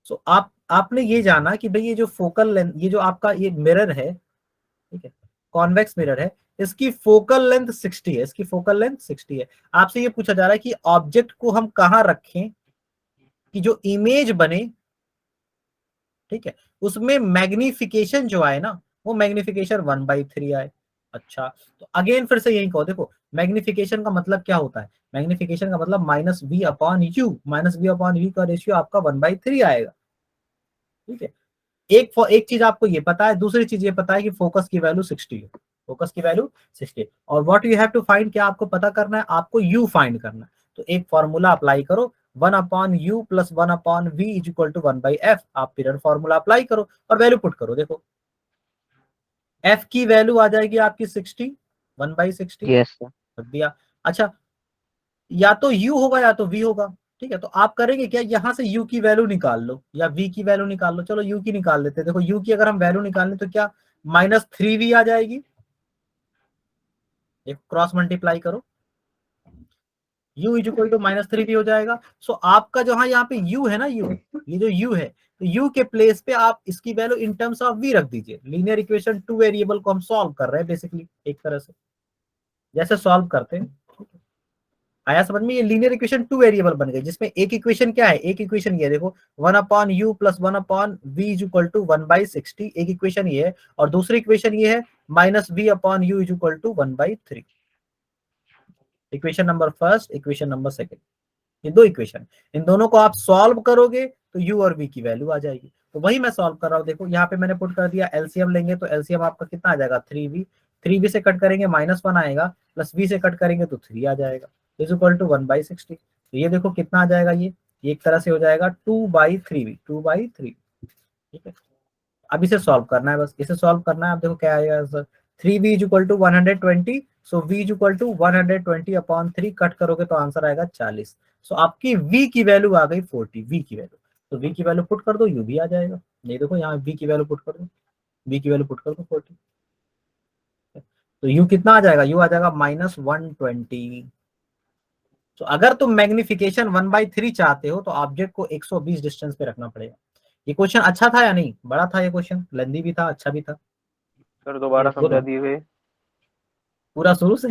सो आप आपने ये जाना कि भाई ये जो फोकल लेंथ, ये जो आपका ये मिरर है, ठीक है, कॉन्वेक्स मिरर है, इसकी फोकल लेंथ 60 है, इसकी फोकल लेंथ 60 है। आपसे ये पूछा जा रहा है कि ऑब्जेक्ट को हम कहां रखें कि जो इमेज बने, ठीक है, उसमें मैग्निफिकेशन जो आए ना, वो मैग्निफिकेशन 1/3 आए। अच्छा, तो अगेन फिर से यही कहो, देखो मैग्निफिकेशन का मतलब क्या होता है, मैग्निफिकेशन का मतलब -v/u, -v/v का रेशियो आपका 1/3 आएगा, ठीक है। एक चीज आपको ये पता है, दूसरी चीज ये पता है कि फोकस की वैल्यू 60 है, फोकस की वैल्यू 60, और what you have to find, क्या आपको पता करना है, आपको u फाइंड करना है। तो एक फॉर्मूला अप्लाई करो, 1/u + 1/v = 1/f। आप पिरर फॉर्मूला अप्लाई करो और वैल्यू पुट करो। देखो f की वैल्यू आ जाएगी आपकी 60, 1/60 यस सर। रख दिया। अच्छा, या तो u होगा या तो v होगा, ठीक है। तो आप करेंगे क्या, यहां से u की वैल्यू निकाल लो या v की वैल्यू निकाल लो। चलो u की निकाल लेते हैं। देखो u की अगर हम वैल्यू निकालें तो क्या -3v आ जाएगी, एक क्रॉस मल्टीप्लाई करो, u = -3v हो जाएगा। सो आपका जो यहाँ पे u है ना, u, ये जो u है, तो u के प्लेस पे आप इसकी value in terms of v रख दीजिए। लीनियर इक्वेशन 2 वेरिएबल को हम सॉल्व कर रहे हैं बेसिकली, एक तरह से जैसे सॉल्व करते हैं, आया समझ में। ये लीनियर इक्वेशन 2 वेरिएबल बन गई, जिसमें एक इक्वेशन क्या है, एक इक्वेशन ये देखो 1/u + 1/v = 1/60, एक इक्वेशन ये है, और दूसरी इक्वेशन ये है -v/u = 1/3। Equation number first, equation number second, ये दो इक्वेशन, इन दोनों को आप सॉल्व करोगे तो u और v की वैल्यू आ जाएगी। तो वही मैं सॉल्व कर रहा हूँ। देखो यहाँ पे मैंने पुट कर दिया, एलसीएम लेंगे तो एलसीएम आपका कितना आ जाएगा, 3v, 3v से कट करेंगे -1 आएगा, प्लस v से कट करेंगे तो 3 आ जाएगा, = 1/60। तो ये देखो कितना आ जाएगा, ये एक तरह से हो जाएगा 2/3v, 2/3, ठीक है। अब इसे सॉल्व करना है, बस इसे सॉल्व करना है। अब देखो क्या आएगा आंसर, 3v = 120, सो v = 120/3, कट करोगे तो आंसर आएगा 40। सो आपकी v की वैल्यू आ गई 40, v की वैल्यू, तो v की वैल्यू पुट कर दो, u भी आ जाएगा। ये देखो यहाँ v की वैल्यू पुट कर दो, v की वैल्यू पुट कर दो 40, तो u कितना आ जाएगा, u आ जाएगा -120। तो अगर तुम मैग्निफिकेशन 1/3 चाहते हो तो ऑब्जेक्ट को 120 डिस्टेंस पे रखना पड़ेगा। ये क्वेश्चन अच्छा था या नहीं, बड़ा था ये क्वेश्चन, लेंदी भी था, अच्छा भी था। सर दोबारा समझा दिए हुए। पूरा शुरू से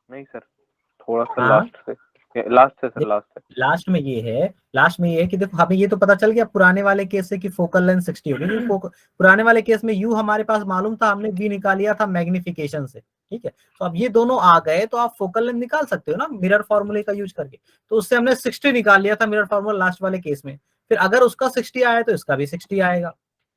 नहीं सर, थोड़ा सा हाँ, लास्ट से सर, लास्ट से। लास्ट में ये है, लास्ट में ये है कि देखो हमें ये तो पता चल गया पुराने वाले केस से कि फोकल लेंथ 60 होगी, पुराने वाले केस में u हमारे पास मालूम था, हमने v निकाल लिया था मैग्निफिकेशन से, ठीक है। तो अब ये दोनों आ गए तो आप फोकल लेंथ निकाल सकते हो ना मिरर फॉर्मूले का यूज करके। तो उससे हमने 60 निकाल लिया था मिरर फॉर्मूला लास्ट वाले केस में, फिर अगर उसका 60 आया तो इसका भी 60 आएगा।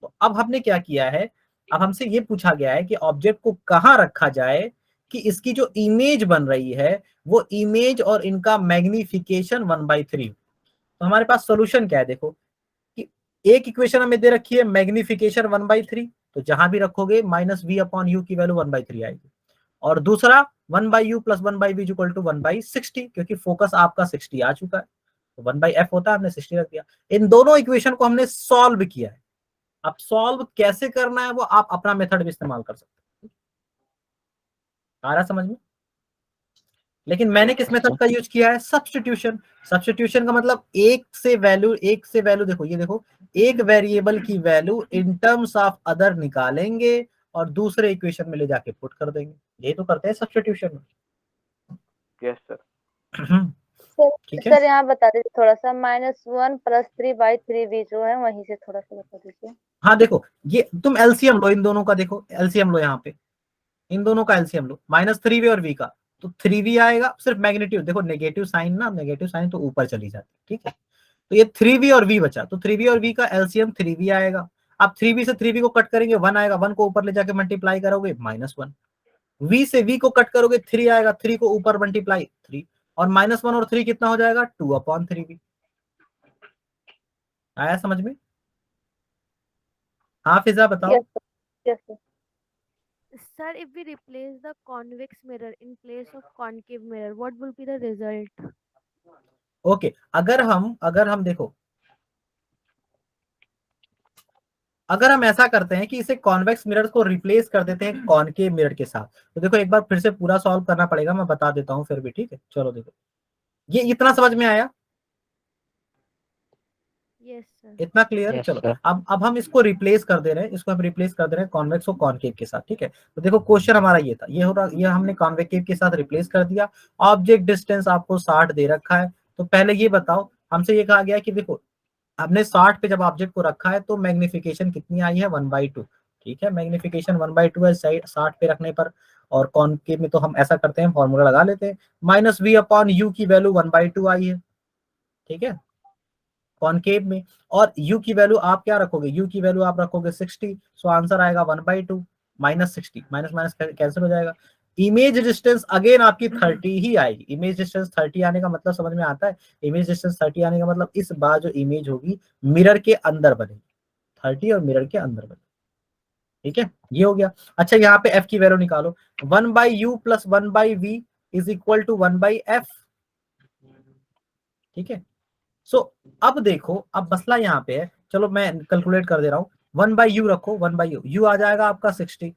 तो अब हमने क्या किया है, अब हमसे ये पूछा गया है कि ऑब्जेक्ट को कहाँ रखा जाए कि इसकी जो इमेज बन रही है वो इमेज और इनका मैग्निफिकेशन 1/3। तो हमारे पास सॉल्यूशन क्या है, देखो कि एक इक्वेशन हमें दे रखी है मैग्निफिकेशन 1/3, तो जहां भी रखोगे -v/u की वैल्यू 1/3 आएगी, और दूसरा 1/u + 1/v = 1/60, क्योंकि फोकस आपका 60 आ चुका है, तो 1/f होता है, हमने 60 रख दिया। इन दोनों इक्वेशन को हमने सॉल्व किया है। अब सॉल्व कैसे करना है वो आप अपना मेथड भी इस्तेमाल कर सकते हैं, आ रहा समझ में। लेकिन मैंने किस मेथड का यूज किया है, सब्स्टिट्यूशन। सब्स्टिट्यूशन का मतलब एक से वैल्यू देखो, ये देखो एक वेरिएबल की value in terms of other निकालेंगे और दूसरे इक्वेशन में ले जाके पुट कर देंगे, ये तो करते हैं सब्स्टिट्यूशन में। Yes sir. सर ठीक है, सर यहाँ बता दीजिए थोड़ा सा, -1 + 3/3v जो है वहीं से थोड़ा सा बता दीजिए। हाँ देखो ये तुम एलसीएम लो इन दोनों का, देखो एलसीएम लो यहाँ पे, इन दोनों का एलसीएम लो, -3v और v का, तो 3v आएगा, सिर्फ मैग्नीट्यूड देखो, नेगेटिव साइन ना, नेगेटिव साइन तो ऊपर चली जाती है, ठीक है। तो ये 3v और v बचा, तो 3v और v का एलसीएम 3v आएगा। अब 3v से 3v को कट करेंगे 1 आएगा, 1 को ऊपर ले जाके मल्टीप्लाई करोगे -1, v से v को कट करोगे 3 आएगा, 3 को ऊपर मल्टीप्लाई 3, और -1 और 3 कितना हो जाएगा 2/3v। आया समझ में। हाँ फिजा बताओ। Yes sir, yes sir. Sir, if we replace the convex mirror in place of concave mirror, what will be the result? Okay, अगर हम देखो, अगर हम ऐसा करते हैं कि इसे कॉन्वेक्स मिरर को रिप्लेस कर देते हैं कॉनकेव मिरर के साथ, तो देखो एक बार फिर से पूरा सॉल्व करना पड़ेगा, मैं बता देता हूं फिर भी, ठीक है। चलो देखो, ये इतना समझ में आया। Yes, sir. इतना क्लियर है? Yes, चलो sir. अब हम इसको रिप्लेस कर दे रहे हैं, इसको हम रिप्लेस कर दे रहे हैं कॉन्वेक्स को कॉनकेव के साथ, ठीक है। तो देखो क्वेश्चन हमारा ये था, ये हो रहा, ये हमने कॉन्वेकेव के साथ रिप्लेस कर दिया। ऑब्जेक्ट डिस्टेंस आपको 60 दे रखा है, तो पहले ये बताओ, हमसे ये कहा गया है कि देखो हमने 60 पे जब ऑब्जेक्ट को रखा है तो मैग्निफिकेशन कितनी आई है, 1/2, ठीक है। मैग्निफिकेशन 1/2 है 60 पे रखने पर, और कॉनकेव में तो हम ऐसा करते हैं, फॉर्मूला लगा लेते हैं, -v/u की वैल्यू 1/2 आई है, ठीक है, कॉनकेव में। और u की वैल्यू आप क्या रखोगे, u की वैल्यू आप रखोगे 60, सो आंसर आएगा 1/2 -60, माइनस माइनस कैंसिल हो जाएगा। इमेज डिस्टेंस अगेन आपकी 30 ही आएगी, इमेज डिस्टेंस 30 आने का मतलब समझ में आता है, इमेज डिस्टेंस 30 आने का मतलब इस बार जो इमेज होगी मिरर के अंदर बनेगी, 30 और मिरर के अंदर बनेगी, ठीक है, ये हो गया। अच्छा यहाँ पे f की वैल्यू निकालो, 1/u + 1/v is equal to 1/f, ठीक है। सो अब देखो, अब मसला यहाँ पे है, चलो मैं कैलकुलेट कर दे रहा हूँ, 1/u रखो, 1/u, u आ जाएगा आपका 60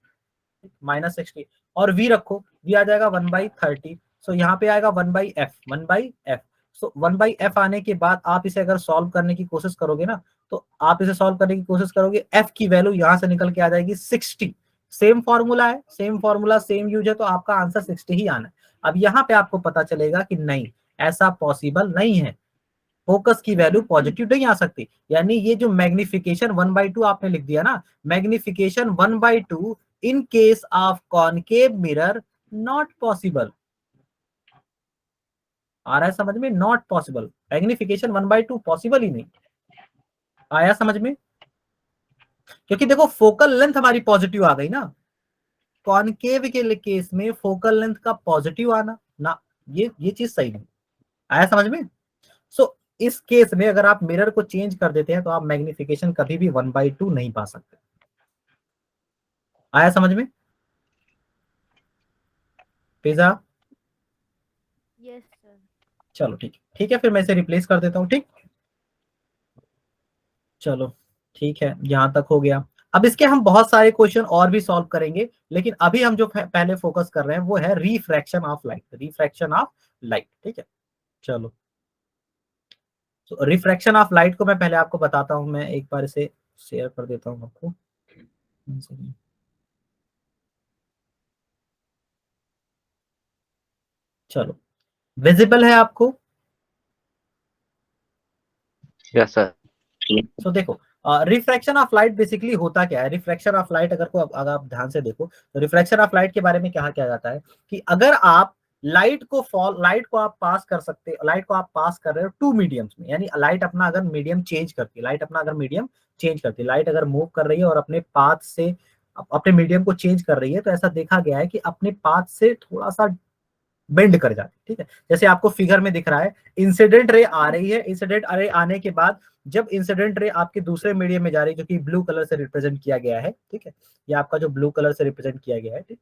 -60, और v रखो, v आ जाएगा 1/30, सो यहाँ पे आएगा 1/f, 1/f। सो 1/f आने के बाद आप इसे अगर सॉल्व करने की कोशिश करोगे ना, तो आप इसे सॉल्व करने की कोशिश करोगे, f की वैल्यू यहाँ से निकल के आ जाएगी 60, सेम फॉर्मूला है, सेम फॉर्मूला सेम यूज है, तो आपका आंसर 60 ही आना है। अब यहाँ पे आपको पता चलेगा कि नहीं, ऐसा पॉसिबल नहीं है, फोकस की वैल्यू पॉजिटिव नहीं आ सकती, यानी ये जो मैग्निफिकेशन 1/2 आपने लिख दिया ना, magnification 1/2 in case of concave mirror not possible, आ रहा है समझ में, नॉट पॉसिबल, मैग्निफिकेशन 1/2 पॉसिबल ही नहीं, आया समझ में, क्योंकि देखो फोकल लेंथ हमारी पॉजिटिव आ गई ना, कॉनकेव के केस में फोकल लेंथ का पॉजिटिव आना ना, ये चीज सही नहीं, आया समझ में। सो इस केस में अगर आप मिरर को चेंज कर देते हैं तो आप मैग्निफिकेशन कभी भी 1/2 नहीं पा सकते, आया समझ में पिज्जा? Yes, sir. चलो ठीक है, फिर मैं इसे रिप्लेस कर देता हूँ, ठीक, चलो ठीक है, यहां तक हो गया। अब इसके हम बहुत सारे क्वेश्चन और भी सॉल्व करेंगे, लेकिन अभी हम जो पहले फोकस कर रहे हैं वो है refraction of light, refraction of light, ठीक है। चलो, तो रिफ्रैक्शन ऑफ लाइट को मैं पहले आपको बताता हूं, मैं एक बार इसे शेयर कर देता हूं आपको, चलो, विजिबल है आपको? Yes, sir. तो देखो, रिफ्रैक्शन ऑफ लाइट बेसिकली होता क्या है, रिफ्रैक्शन ऑफ लाइट अगर आप ध्यान से देखो, तो रिफ्रैक्शन ऑफ लाइट के बारे में क्या किया जाता है कि अगर आप लाइट को आप पास कर सकते, लाइट को आप पास कर रहे हो 2 मीडियम्स में, यानी लाइट अपना अगर मीडियम चेंज करती है, लाइट अगर मूव कर रही है और अपने पाथ से अपने मीडियम को चेंज कर रही है, तो ऐसा देखा गया है कि अपने पाथ से थोड़ा सा बेंड कर जाती है, ठीक है। जैसे आपको फिगर में दिख रहा है, इंसिडेंट रे आ रही है, इंसिडेंट रे आने के बाद जब इंसिडेंट रे आपके दूसरे मीडियम में जा रही है, जो कि ब्लू कलर से रिप्रेजेंट किया गया है, ठीक है, ये आपका जो ब्लू कलर से रिप्रेजेंट किया गया है, ठीक,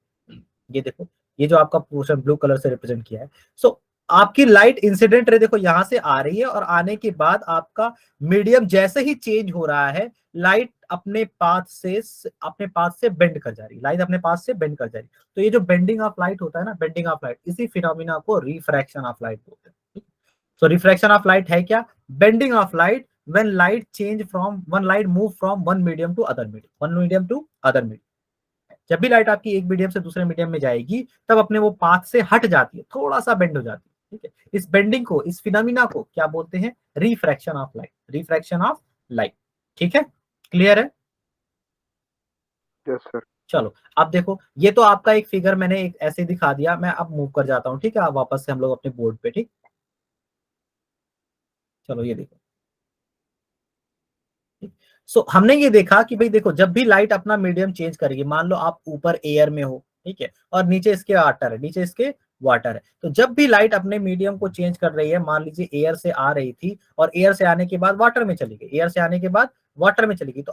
ये देखो, ये जो आपका पोर्शन ब्लू कलर से रिप्रेजेंट किया है, सो आपकी लाइट इंसिडेंट रे देखो यहां से आ रही है, और आने के बाद आपका मीडियम जैसे ही चेंज हो रहा है, लाइट अपने पाथ से बेंड कर जा रही है, लाइट अपने पाथ से बेंड कर जा रही है। तो ये जो बेंडिंग ऑफ लाइट होता है ना, बेंडिंग ऑफ लाइट, इसी फिनोमिना को रिफ्रैक्शन ऑफ लाइट बोलते हैं। तो रिफ्रैक्शन ऑफ लाइट है क्या, bending of light when light change from one light move from one medium to other medium, जब भी लाइट आपकी एक मीडियम से दूसरे मीडियम में जाएगी, तब अपने वो पाथ से हट जाती है, थोड़ा सा बेंड हो जाती है, ठीक है। इस बेंडिंग को, इस फिनोमिना को क्या बोलते हैं, refraction of light, refraction of light, ठीक है, क्लियर है? Yes sir. चलो अब देखो, ये तो आपका एक फिगर मैंने एक ऐसे दिखा दिया, मैं अब मूव कर जाता हूँ, ठीक है, अब वापस से हम लोग अपने बोर्ड पे, ठीक, चलो ये देखो, सो हमने ये देखा कि भाई देखो, जब भी लाइट अपना मीडियम चेंज करेगी, मान लो आप ऊपर एयर में हो, ठीक है, और नीचे इसके वाटर है, तो जब भी लाइट अपने मीडियम को चेंज कर रही है, मान लीजिए एयर से आ रही थी और एयर से आने के बाद वाटर में चली गई, तो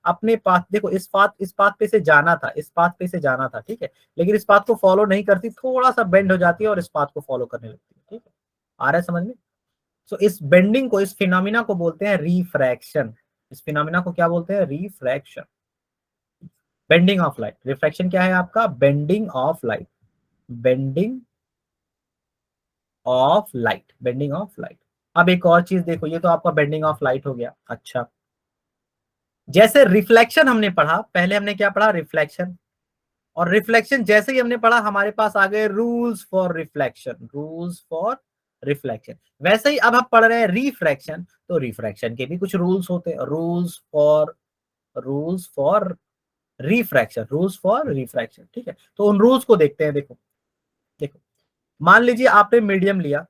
अपने पाथ देखो, इस पाथ पे से जाना था, ठीक है, लेकिन इस पाथ को फॉलो नहीं करती, थोड़ा सा बेंड हो जाती है और इस पाथ को फॉलो करने लगती है, ठीक है, आ रहा है समझ में। सो इस बेंडिंग को, इस फिनोमिना को बोलते हैं रिफ्रैक्शन, इस फिनोमिना को क्या बोलते हैं, refraction, bending of light. Refraction क्या है आपका, bending of light, bending of light. अब एक और चीज देखो, ये तो आपका बेंडिंग ऑफ लाइट हो गया। अच्छा, जैसे रिफ्लेक्शन हमने पढ़ा, पहले हमने क्या पढ़ा, रिफ्लेक्शन, और रिफ्लेक्शन जैसे ही हमने पढ़ा हमारे पास आ गए rules for reflection, rules for reflection. वैसे ही अब हम पढ़ रहे हैं रिफ्रैक्शन, तो रिफ्रैक्शन के भी कुछ रूल्स होते हैं, rules for refraction, rules for refraction. ठीक है, तो उन रूल्स को देखते हैं। देखो देखो, मान लीजिए आपने मीडियम लिया,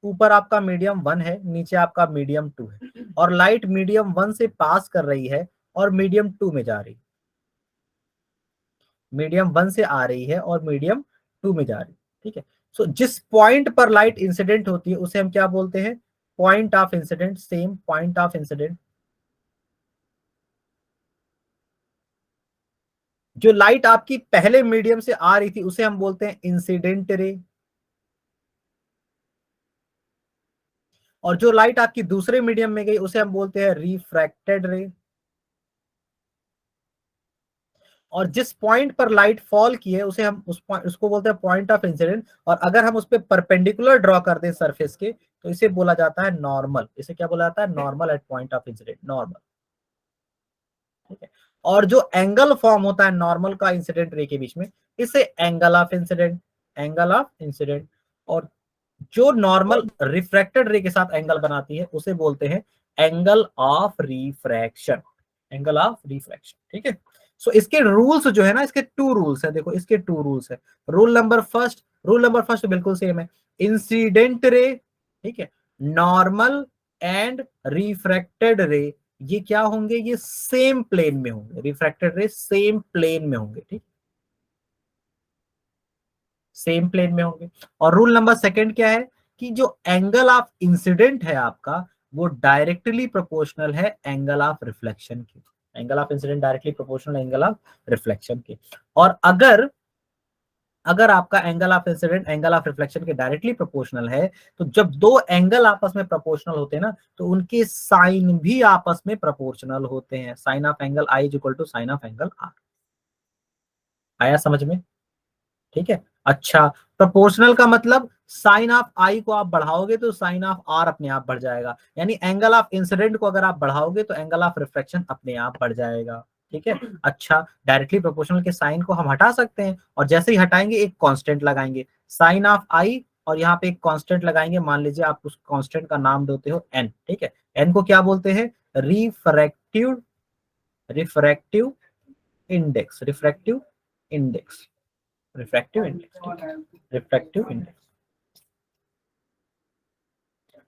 ऊपर आपका मीडियम 1 है, नीचे आपका मीडियम 2 है, और लाइट मीडियम 1 से पास कर रही है और मीडियम 2 में जा रही है, मीडियम 1 से आ रही है और मीडियम 2 में जा रही है। ठीक है, सो जिस पॉइंट पर लाइट इंसिडेंट होती है उसे हम क्या बोलते हैं, point of incident, same point of incident. जो लाइट आपकी पहले मीडियम से आ रही थी उसे हम बोलते हैं इंसिडेंट रे, और जो लाइट आपकी दूसरे मीडियम में गई उसे हम बोलते हैं रिफ्रैक्टेड रे। और जिस पॉइंट पर लाइट फॉल की है उसे हम उसको बोलते हैं पॉइंट ऑफ इंसिडेंट, और अगर हम उस पर परपेंडिकुलर ड्रॉ कर दें सरफेस के तो इसे बोला जाता है नॉर्मल। इसे क्या बोला जाता है, normal at point of incident, normal. ठीक है, और जो एंगल फॉर्म होता है नॉर्मल का इंसिडेंट रे के बीच में, इसे angle of incident, angle of incident. और जो नॉर्मल रिफ्रैक्टेड रे के साथ एंगल बनाती है उसे बोलते हैं angle of refraction, angle of refraction. ठीक है, सो इसके रूल्स जो है ना, इसके 2 रूल्स है। देखो इसके 2 रूल्स है। रूल नंबर फर्स्ट बिल्कुल सेम है, इंसिडेंट रे, ठीक है, नॉर्मल एंड रिफ्रैक्टेड रे, ये क्या होंगे, ये सेम प्लेन में होंगे, रिफ्रैक्टेड रे सेम प्लेन में होंगे। ठीक, सेम प्लेन में होंगे। और रूल नंबर 2 क्या है कि जो एंगल ऑफ इंसिडेंट है आपका वो डायरेक्टली प्रोपोर्शनल है एंगल ऑफ रिफ्लेक्शन के, angle of incident directly proportional angle of reflection के। और अगर आपका angle of incident angle of reflection के डायरेक्टली प्रोपोर्शनल है, तो जब दो एंगल आपस में प्रोपोर्शनल होते हैं ना, तो उनके साइन भी आपस में प्रोपोर्शनल होते हैं। Sine of angle I is equal to sine of angle R. आया समझ में? ठीक है, अच्छा, प्रोपोर्शनल का मतलब साइन ऑफ आई को आप बढ़ाओगे तो साइन ऑफ आर अपने आप बढ़ जाएगा, यानी एंगल ऑफ इंसिडेंट को अगर आप बढ़ाओगे तो एंगल ऑफ रिफ्लेक्शन अपने आप बढ़ जाएगा। ठीक है, अच्छा, डायरेक्टली प्रोपोर्शनल के साइन को हम हटा सकते हैं, और जैसे ही हटाएंगे एक कांस्टेंट लगाएंगे, साइन ऑफ आई, और यहाँ पे एक कांस्टेंट लगाएंगे। मान लीजिए आप उस कांस्टेंट का नाम देते हो एन। ठीक है, एन को क्या बोलते हैं, refractive refractive index, refractive index, refractive index, refractive index.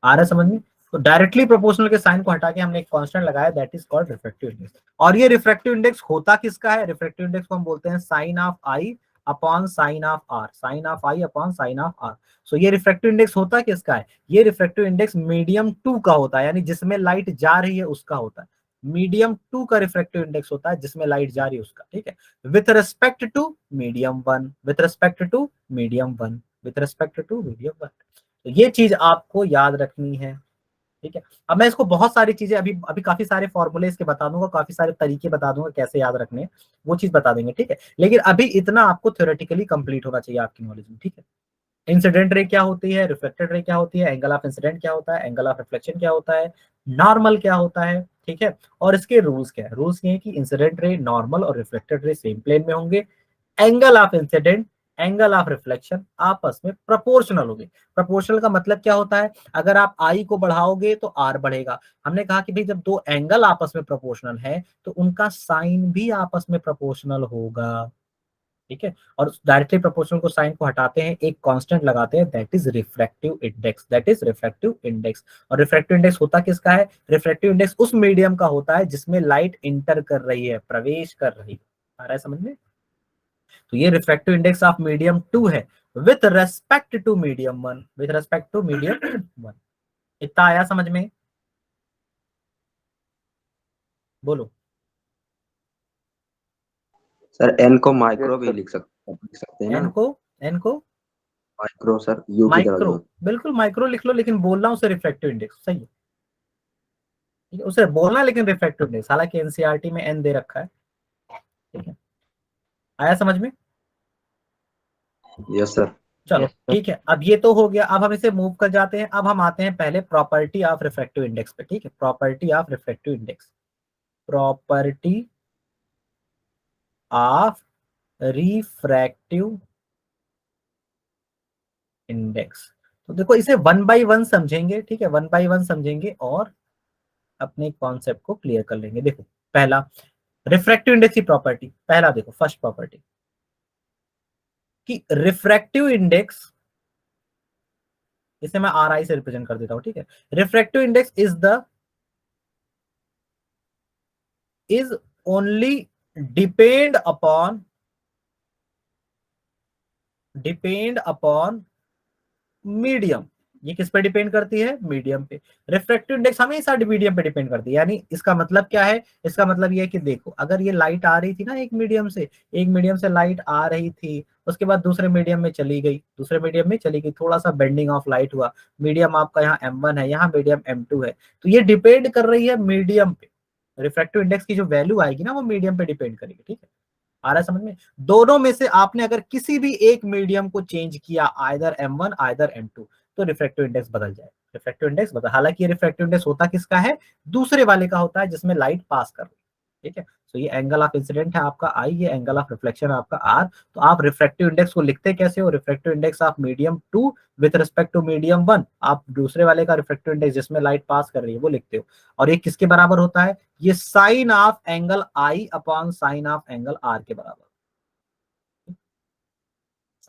आ रहा है समझ में? तो डायरेक्टली प्रोपोर्शनल के साइन को हटा के हमने एक कांस्टेंट लगाया, that is called refractive index. और ये रिफ्रैक्टिव इंडेक्स होता किसका है, रिफ्रैक्टिव इंडेक्स को हम बोलते हैं sine of I upon sine of R, sine of I upon sine of R. So ये रिफ्रैक्टिव इंडेक्स होता किसका है, ये रिफ्रैक्टिव इंडेक्स मीडियम 2 का होता है, यानी जिसमें लाइट जा रही है उसका होता है। मीडियम 2 का रिफ्रैक्टिव इंडेक्स होता है जिसमें लाइट जा रही है उसका। ठीक है, with respect to medium 1, with respect to medium 1, with respect to medium 1। तो ये चीज आपको याद रखनी है। ठीक है, अब मैं इसको बहुत सारी चीजें अभी अभी काफी सारे फॉर्मूले इसके बता दूंगा, काफी सारे तरीके बता दूंगा कैसे याद रखने हैं, वो चीज बता देंगे। ठीक है, लेकिन अभी इतना आपको थ्योरेटिकली कंप्लीट होना चाहिए आपकी नॉलेज में। ठीक है, इंसिडेंट रे क्या होती है, रिफ्लेक्टेड रे क्या होती है, एंगल ऑफ इंसिडेंट क्या होता है, एंगल ऑफ रिफ्लेक्शन क्या होता है, नॉर्मल क्या होता है। ठीक है, और इसके रूल्स क्या है, रूल्स ये है कि इंसिडेंट रे, नॉर्मल और रिफ्लेक्टेड रे सेम प्लेन में होंगे, angle of incident angle of reflection आपस में प्रोपोर्शनल होंगे। प्रोपोर्शनल का मतलब क्या होता है, अगर आप आई को बढ़ाओगे तो आर बढ़ेगा। हमने कहा कि भाई जब दो एंगल आपस में प्रोपोर्शनल है तो उनका साइन भी आपस में प्रोपोर्शनल होगा। ठीक है, और डायरेक्टली प्रोपोर्शनल को साइन को हटाते हैं, एक कांस्टेंट लगाते हैं, that is refractive index, that is refractive index. और रिफ्रैक्टिव इंडेक्स होता किसका है, रिफ्रैक्टिव इंडेक्स उस मीडियम का होता है जिसमें लाइट इंटर कर रही है, प्रवेश कर रही है। आ रहा है समझ में? तो ये रिफ्रैक्टिव इंडेक्स ऑफ मीडियम 2 है with respect to medium 1, with respect to medium 1। इतना आया समझ में? बोलो। सर एन को माइक्रो भी लिख सकते हैं ना, एन को माइक्रो सर, यू की तरह माइक्रो, जो। बिल्कुल माइक्रो लिख लो, लेकिन बोलना उसे रिफ्रैक्टिव इंडेक्स, सही है। ठीक है, उसे बोलना लेकिन रिफ्रैक्टिव इंडेक्स, हालांकि एनसीईआरटी में एन दे रखा है। ठीक है, आया समझ में? Yes sir. चलो Yes, sir. ठीक है, अब ये तो हो गया। अब हम इसे मूव कर जाते हैं। अब हम आते हैं पहले प्रॉपर्टी ऑफ रिफ्रैक्टिव इंडेक्स पे। ठीक है, property of refractive index, property of refractive index. तो देखो इसे वन बाय वन समझेंगे। ठीक है, वन बाय वन समझेंगे और अपने कॉन्सेप्ट को क्लियर कर लेंगे। देखो पहला रिफ्रैक्टिव इंडेक्स की प्रॉपर्टी, पहला देखो फर्स्ट प्रॉपर्टी कि रिफ्रैक्टिव इंडेक्स, इसे मैं आर आई से रिप्रेजेंट कर देता हूं। ठीक है, refractive index is only depend upon medium. ये किस पे डिपेंड करती है? मीडियम पे। रिफ्रैक्टिव इंडेक्स हमेशा मीडियम पे डिपेंड करती है। यानी इसका मतलब क्या है? इसका मतलब ये है कि देखो अगर ये लाइट आ रही थी ना एक मीडियम से लाइट आ रही थी, उसके बाद दूसरे मीडियम में चली गई, थोड़ा सा बेंडिंग ऑफ लाइट हुआ, मीडियम आपका यहाँ M1 है, यहाँ मीडियम M2 है, तो ये डिपेंड कर रही है मीडियम पे। रिफ्रैक्टिव इंडेक्स की जो वैल्यू आएगी ना वो मीडियम पे डिपेंड करेगी। ठीक है, आ रहा है समझ में? दोनों में से आपने अगर किसी भी एक मीडियम को चेंज किया, आइदर M1 आइदर M2, तो रिफ्रैक्टिव इंडेक्स बदल जाए। रिफ्रैक्टिव इंडेक्स बदल, हालांकि ये रिफ्रैक्टिव इंडेक्स होता किसका है? दूसरे वाले का होता है जिसमें लाइट पास कर रही है। ठीक है, तो ये एंगल ऑफ इंसिडेंट है आपका आई, ये एंगल ऑफ रिफ्लेक्शन है आपका आर। तो आप रिफ्रैक्टिव इंडेक्स को लिखते कैसे हो? Refractive index of medium 2 with respect to medium 1। आप दूसरे वाले का रिफ्रैक्टिव इंडेक्स जिसमें लाइट पास कर रही है वो लिखते हो। और ये किसके बराबर होता है? ये sine of angle I upon sine of angle R के बराबर,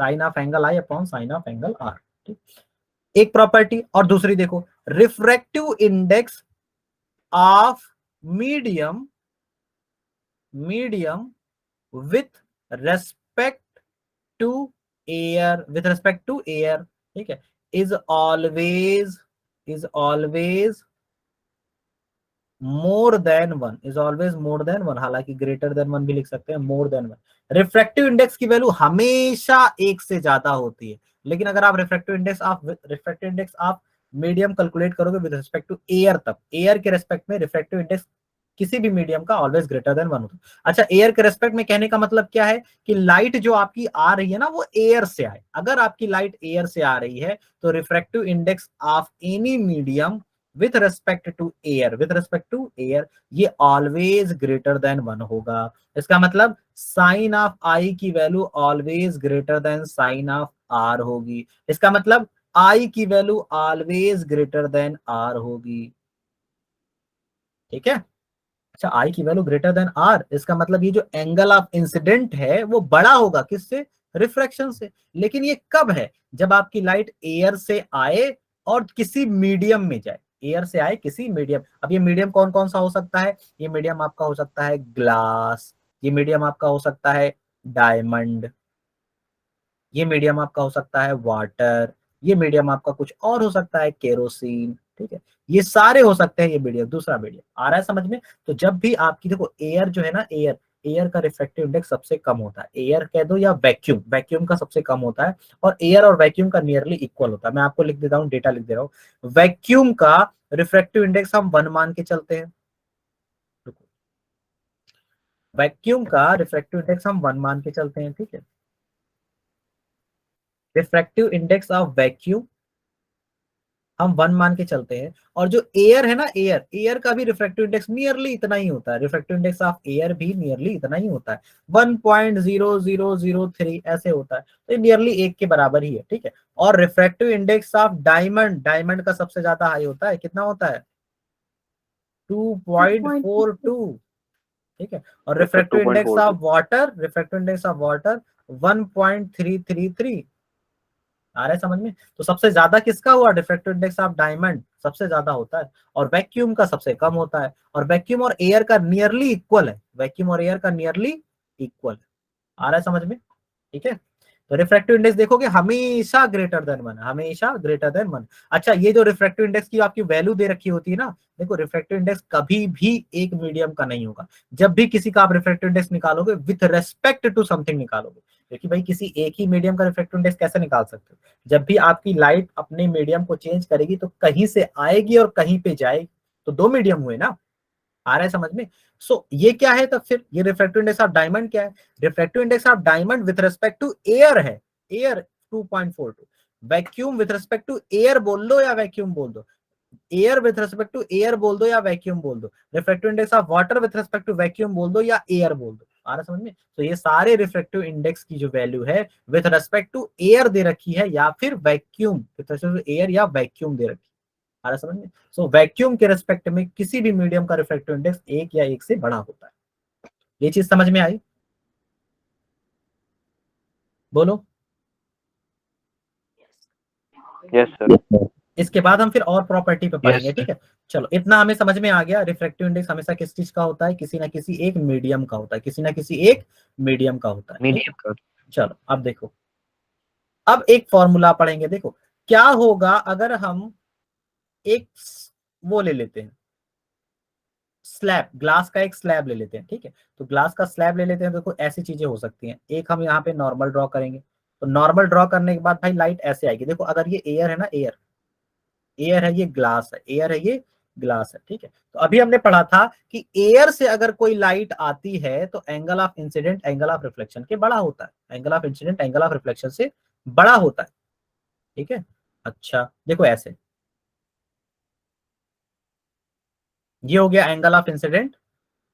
sine of angle I upon sine of angle R. ठीक, एक प्रॉपर्टी। और दूसरी देखो, refractive index of medium with respect to air, ठीक है, is always more than one, हालांकि ग्रेटर देन वन भी लिख सकते हैं, more than one. Refractive index की वैल्यू हमेशा एक से ज्यादा होती है, लेकिन अगर आप refractive index of medium calculate करोगे विद रिस्पेक्ट टू एयर, तब एयर के रेस्पेक्ट में रिफ्रैक्टिव इंडेक्स किसी भी मीडियम का ऑलवेज ग्रेटर देन वन होता है। अच्छा, एयर के रेस्पेक्ट में कहने का मतलब क्या है? कि लाइट जो आपकी आ रही है ना वो एयर से आए। अगर आपकी लाइट एयर से आ रही है तो refractive index of any medium with respect to air ये ऑलवेज ग्रेटर देन वन होगा। इसका मतलब साइन ऑफ आई की value always greater than sine of R होगी। इसका मतलब आई की value always greater than R होगी। ठीक है, अच्छा, आई की वैल्यू ग्रेटर देन आर, इसका मतलब ये जो एंगल ऑफ इंसिडेंट है वो बड़ा होगा किससे? रिफ्रैक्शन से। लेकिन ये कब है? जब आपकी लाइट एयर से आए और किसी मीडियम में जाए, एयर से आए किसी मीडियम। अब ये मीडियम कौन कौन सा हो सकता है? ये मीडियम आपका हो सकता है ग्लास, ये मीडियम आपका हो सकता है डायमंड, ये मीडियम आपका हो सकता है वाटर, ये मीडियम आपका कुछ और हो सकता है केरोसिन। ठीक है, ये सारे हो सकते हैं ये मीडियम, दूसरा मीडियम। आ रहा है समझ में? तो जब भी आपकी देखो एयर जो है ना, एयर का रिफ्रैक्टिव इंडेक्स सबसे कम होता है, एयर कह दो या वैक्यूम का सबसे कम होता है, और एयर और वैक्यूम का नियरली इक्वल होता है। मैं आपको लिख देता हूँ, डेटा लिख दे रहा हूँ। वैक्यूम का रिफ्रैक्टिव इंडेक्स हम 1 मान के चलते हैं। वैक्यूम का रिफ्रैक्टिव इंडेक्स हम 1 मान के चलते हैं। ठीक है, रिफ्रैक्टिव इंडेक्स ऑफ वैक्यूम हम 1 मान के चलते हैं। और जो एयर है ना, एयर का भी रिफ्रैक्टिव इंडेक्स नियरली इतना ही होता है। रिफ्रैक्टिव इंडेक्स ऑफ एयर भी नियरली इतना ही होता है, 1.0003 ऐसे होता है। तो ये नियरली 1 के बराबर ही है। ठीक है, और रिफ्रैक्टिव इंडेक्स ऑफ डायमंड का सबसे ज्यादा हाई होता है, कितना होता है? 2.42। ठीक है, और रिफ्रैक्टिव इंडेक्स ऑफ वाटर 1.333। आ रहा है समझ में? तो सबसे ज्यादा किसका हुआ? रिफ्रैक्टिव इंडेक्स ऑफ डायमंड सबसे ज्यादा होता है, और वैक्यूम का सबसे कम होता है। और वैक्यूम और एयर का नियरली इक्वल है, आ रहा है समझ में? ठीक है, तो रिफ्रैक्टिव इंडेक्स देखोगे हमेशा ग्रेटर देन वन। अच्छा, ये जो रिफ्रैक्टिव इंडेक्स की आपकी वैल्यू दे रखी होती है ना, देखो रिफ्रैक्टिव इंडेक्स कभी भी एक मीडियम का नहीं होगा। जब भी किसी का आप रिफ्रैक्टिव इंडेक्स निकालोगे विथ रेस्पेक्ट टू समथिंग निकालोगे, क्योंकि भाई किसी एक ही मीडियम का रिफ्रैक्टिव इंडेक्स कैसे निकाल सकते हो? जब भी आपकी लाइट अपने मीडियम को चेंज करेगी तो कहीं से आएगी और कहीं पे जाएगी, तो 2 मीडियम हुए ना। आ रहा है समझ में? ये क्या है तब फिर? ये रिफ्रैक्टिव इंडेक्स ऑफ डायमंड क्या है? Refractive index of diamond with respect to air है, air 2.42। Vacuum with respect to air बोल दो या वैक्यूम बोल दो, air with respect to air बोल दो या वैक्यूम बोल दो, refractive index of water with respect to vacuum बोल दो या एयर बोल दो। आ रहा समझ में? तो ये सारे रिफ्रैक्टिव इंडेक्स की जो वैल्यू है विथ रिस्पेक्ट टू एयर दे रखी है या फिर vacuum with respect to air या वैक्यूम दे रखी है। आ रहा समझ में? सो वैक्यूम के रिस्पेक्ट में किसी भी मीडियम का रिफ्रैक्टिव इंडेक्स 1 या 1 से बड़ा होता है। ये चीज समझ में आई? बोलो। Yes sir. इसके बाद हम फिर और प्रॉपर्टी पे पढ़ेंगे, ठीक है। चलो इतना हमें समझ में आ गया, रिफ्रैक्टिव इंडेक्स हमेशा किस चीज का होता है, किसी ना किसी एक मीडियम का होता है, किसी ना किसी एक मीडियम का होता है, मीडियम का। चलो अब देखो, अब एक फॉर्मूला पढ़ेंगे। देखो क्या होगा अगर हम एक वो ले लेते हैं, स्लैब, ग्लास का एक स्लैब ले लेते हैं, ठीक है। तो ग्लास का स्लैब ले लेते हैं। देखो ऐसी चीजें हो सकती हैं, एक हम यहाँ पे नॉर्मल ड्रॉ करेंगे, तो नॉर्मल ड्रॉ करने के बाद भाई लाइट ऐसे आएगी। देखो अगर ये एयर है ना, एयर, एयर है, ये ग्लास है, एयर है, ये ग्लास है, ठीक है। तो अभी हमने पढ़ा था कि एयर से अगर कोई लाइट आती है तो angle of incident angle of reflection के बड़ा होता है, angle of incident angle of reflection से बड़ा होता है, ठीक है। अच्छा देखो ऐसे, ये हो गया एंगल ऑफ इंसिडेंट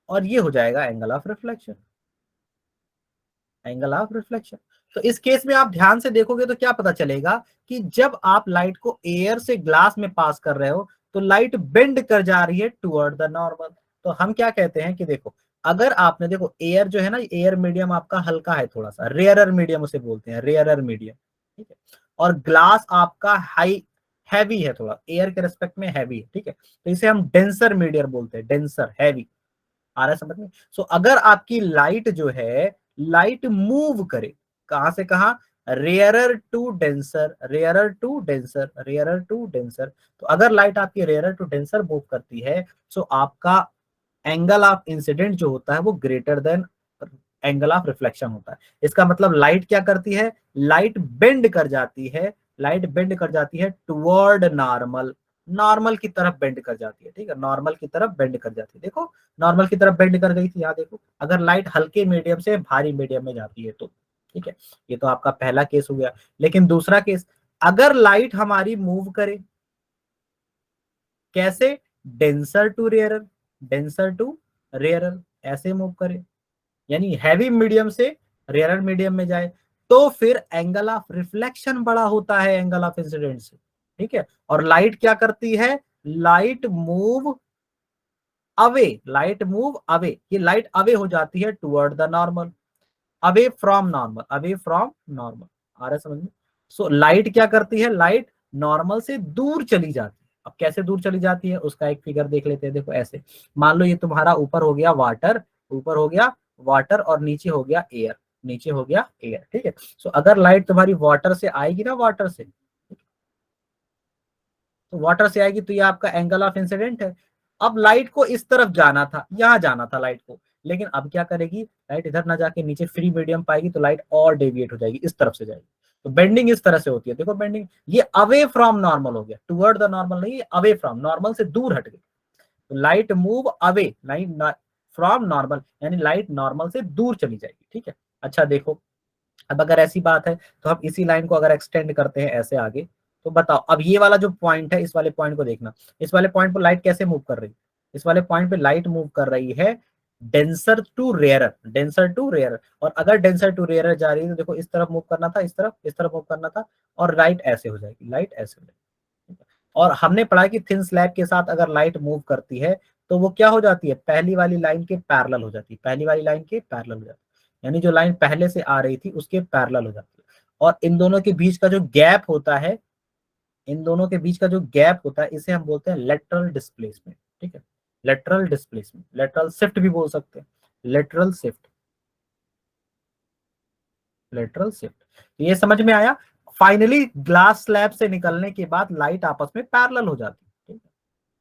और ये हो जाएगा angle of reflection, angle of reflection. तो इस केस में आप ध्यान से देखोगे तो क्या पता चलेगा कि जब आप लाइट को एयर से ग्लास में पास कर रहे हो तो लाइट बेंड कर जा रही है टुवर्ड द नॉर्मल। तो हम क्या कहते हैं कि देखो अगर आपने, देखो एयर जो है ना, एयर मीडियम आपका हल्का है, थोड़ा सा रेयरर मीडियम उसे बोलते हैं, रेयरर मीडियम, ठीक है। और ग्लास आपका हाई हैवी है, थोड़ा एयर के रेस्पेक्ट में हैवी है, ठीक है। तो इसे हम डेंसर मीडियम बोलते हैं, डेंसर हैवी। आ रहा है समझ में? सो अगर आपकी लाइट जो है, लाइट मूव करे कहां से कहां, rarer to denser, rarer to denser, rarer to denser. तो अगर लाइट आपकी रेयरर टू डेंसर मूव करती है सो आपका एंगल ऑफ इंसिडेंट जो होता है वो greater than angle of reflection होता है। इसका मतलब लाइट क्या करती है, लाइट बेंड कर जाती है, लाइट बेंड कर जाती है टुवर्ड नॉर्मल, नॉर्मल की तरफ बेंड कर जाती है, ठीक है, नॉर्मल की तरफ बेंड कर जाती है। देखो नॉर्मल की तरफ बेंड कर गई थी, यहाँ देखो अगर लाइट हल्के मीडियम से भारी मीडियम में जाती है तो, ठीक है। ये तो आपका पहला केस हो गया। लेकिन दूसरा केस, अगर लाइट हमारी मूव करे कैसे, denser to rarer, denser to rarer, ऐसे मूव करे, यानी हैवी मीडियम से रेयरर मीडियम में जाए, तो फिर एंगल ऑफ रिफ्लेक्शन बड़ा होता है एंगल ऑफ इंसिडेंट से, ठीक है। और लाइट क्या करती है, light move away, light move away, ये लाइट अवे हो जाती है toward the normal, away from normal, away from normal. आ रहा है समझ में? सो लाइट क्या करती है, लाइट नॉर्मल से दूर चली जाती है। अब कैसे दूर चली जाती है उसका एक फिगर देख लेते हैं। देखो ऐसे, मान लो ये तुम्हारा ऊपर हो गया वाटर, ऊपर हो गया वाटर और नीचे हो गया एयर, नीचे हो गया एयर, ठीक है। सो अगर लाइट तुम्हारी वाटर से आएगी ना, वाटर से, तो वाटर से आएगी तो ये आपका एंगल ऑफ इंसिडेंट है। अब लाइट को इस तरफ जाना था, यहां जाना था लाइट को, लेकिन अब क्या करेगी, लाइट इधर ना जाके नीचे फ्री मीडियम पाएगी तो लाइट और डेविएट हो जाएगी, इस तरफ से जाएगी। तो बेंडिंग इस तरह से होती है। देखो बेंडिंग, ये अवे फ्रॉम नॉर्मल हो गया, टुवर्ड द नॉर्मल नहीं, अवे फ्रॉम, नॉर्मल से दूर हट गई। तो light move away, light from normal, यानी लाइट नॉर्मल से दूर चली जाएगी, ठीक है। अच्छा देखो, अब अगर ऐसी बात है तो हम इसी लाइन को अगर एक्सटेंड करते हैं ऐसे आगे, तो बताओ अब ये वाला जो पॉइंट है, इस वाले पॉइंट को देखना, इस वाले पॉइंट पर लाइट कैसे मूव कर रही है, इस वाले पॉइंट पे लाइट मूव कर रही है denser to rarer, denser to rarer. और अगर डेंसर टू रेयरर जा रही है तो देखो इस तरफ मूव करना था, इस तरफ मूव करना था, और लाइट ऐसे हो जाएगी, लाइट ऐसे हो जाएगी। और हमने पढ़ा कि थिन स्लैब के साथ अगर लाइट मूव करती है तो वो क्या हो जाती है, पहली वाली लाइन के पैरेलल हो जाती है, पहली वाली लाइन के पैरेलल हो जाती है, यानी जो लाइन पहले से आ रही थी उसके पैरेलल हो जाती है। और इन दोनों के बीच का जो गैप होता है, इन दोनों के बीच का जो गैप होता है इसे हम बोलते हैं लेटरल डिस्प्लेसमेंट, ठीक है, लेटरल डिस्प्लेसमेंट, लेटरल शिफ्ट भी बोल सकते हैं, लेटरल शिफ्ट, लेटरल शिफ्ट। तो ये समझ में आया। फाइनली ग्लास स्लैब से निकलने के बाद लाइट आपस में पैरेलल हो जाती है, ठीक है,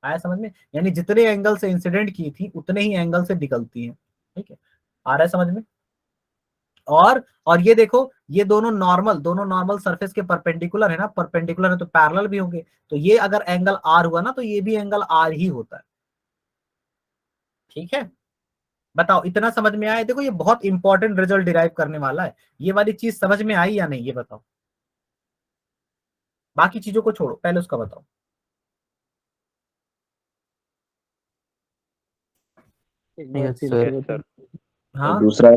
आया समझ में, यानी जितने एंगल से इंसिडेंट की थी उतने ही एंगल से निकलती है, ठीक है। आ रहा है समझ में? और ये देखो, ये दोनों नॉर्मल, दोनों नॉर्मल सरफेस के परपेंडिकुलर है ना, परपेंडिकुलर है तो पैरेलल भी होंगे। तो ये अगर एंगल आर हुआ ना तो ये भी एंगल आर ही होता है, ठीक है। बताओ इतना समझ में आया? देखो ये बहुत इंपॉर्टेंट रिजल्ट डिराइव करने वाला है। ये वाली चीज समझ में आई या नहीं, ये बताओ। बाकी चीजों को छोड़ो, पहले उसका बताओ। एक नहीं बार फिर से सर, बता। हाँ दूसरा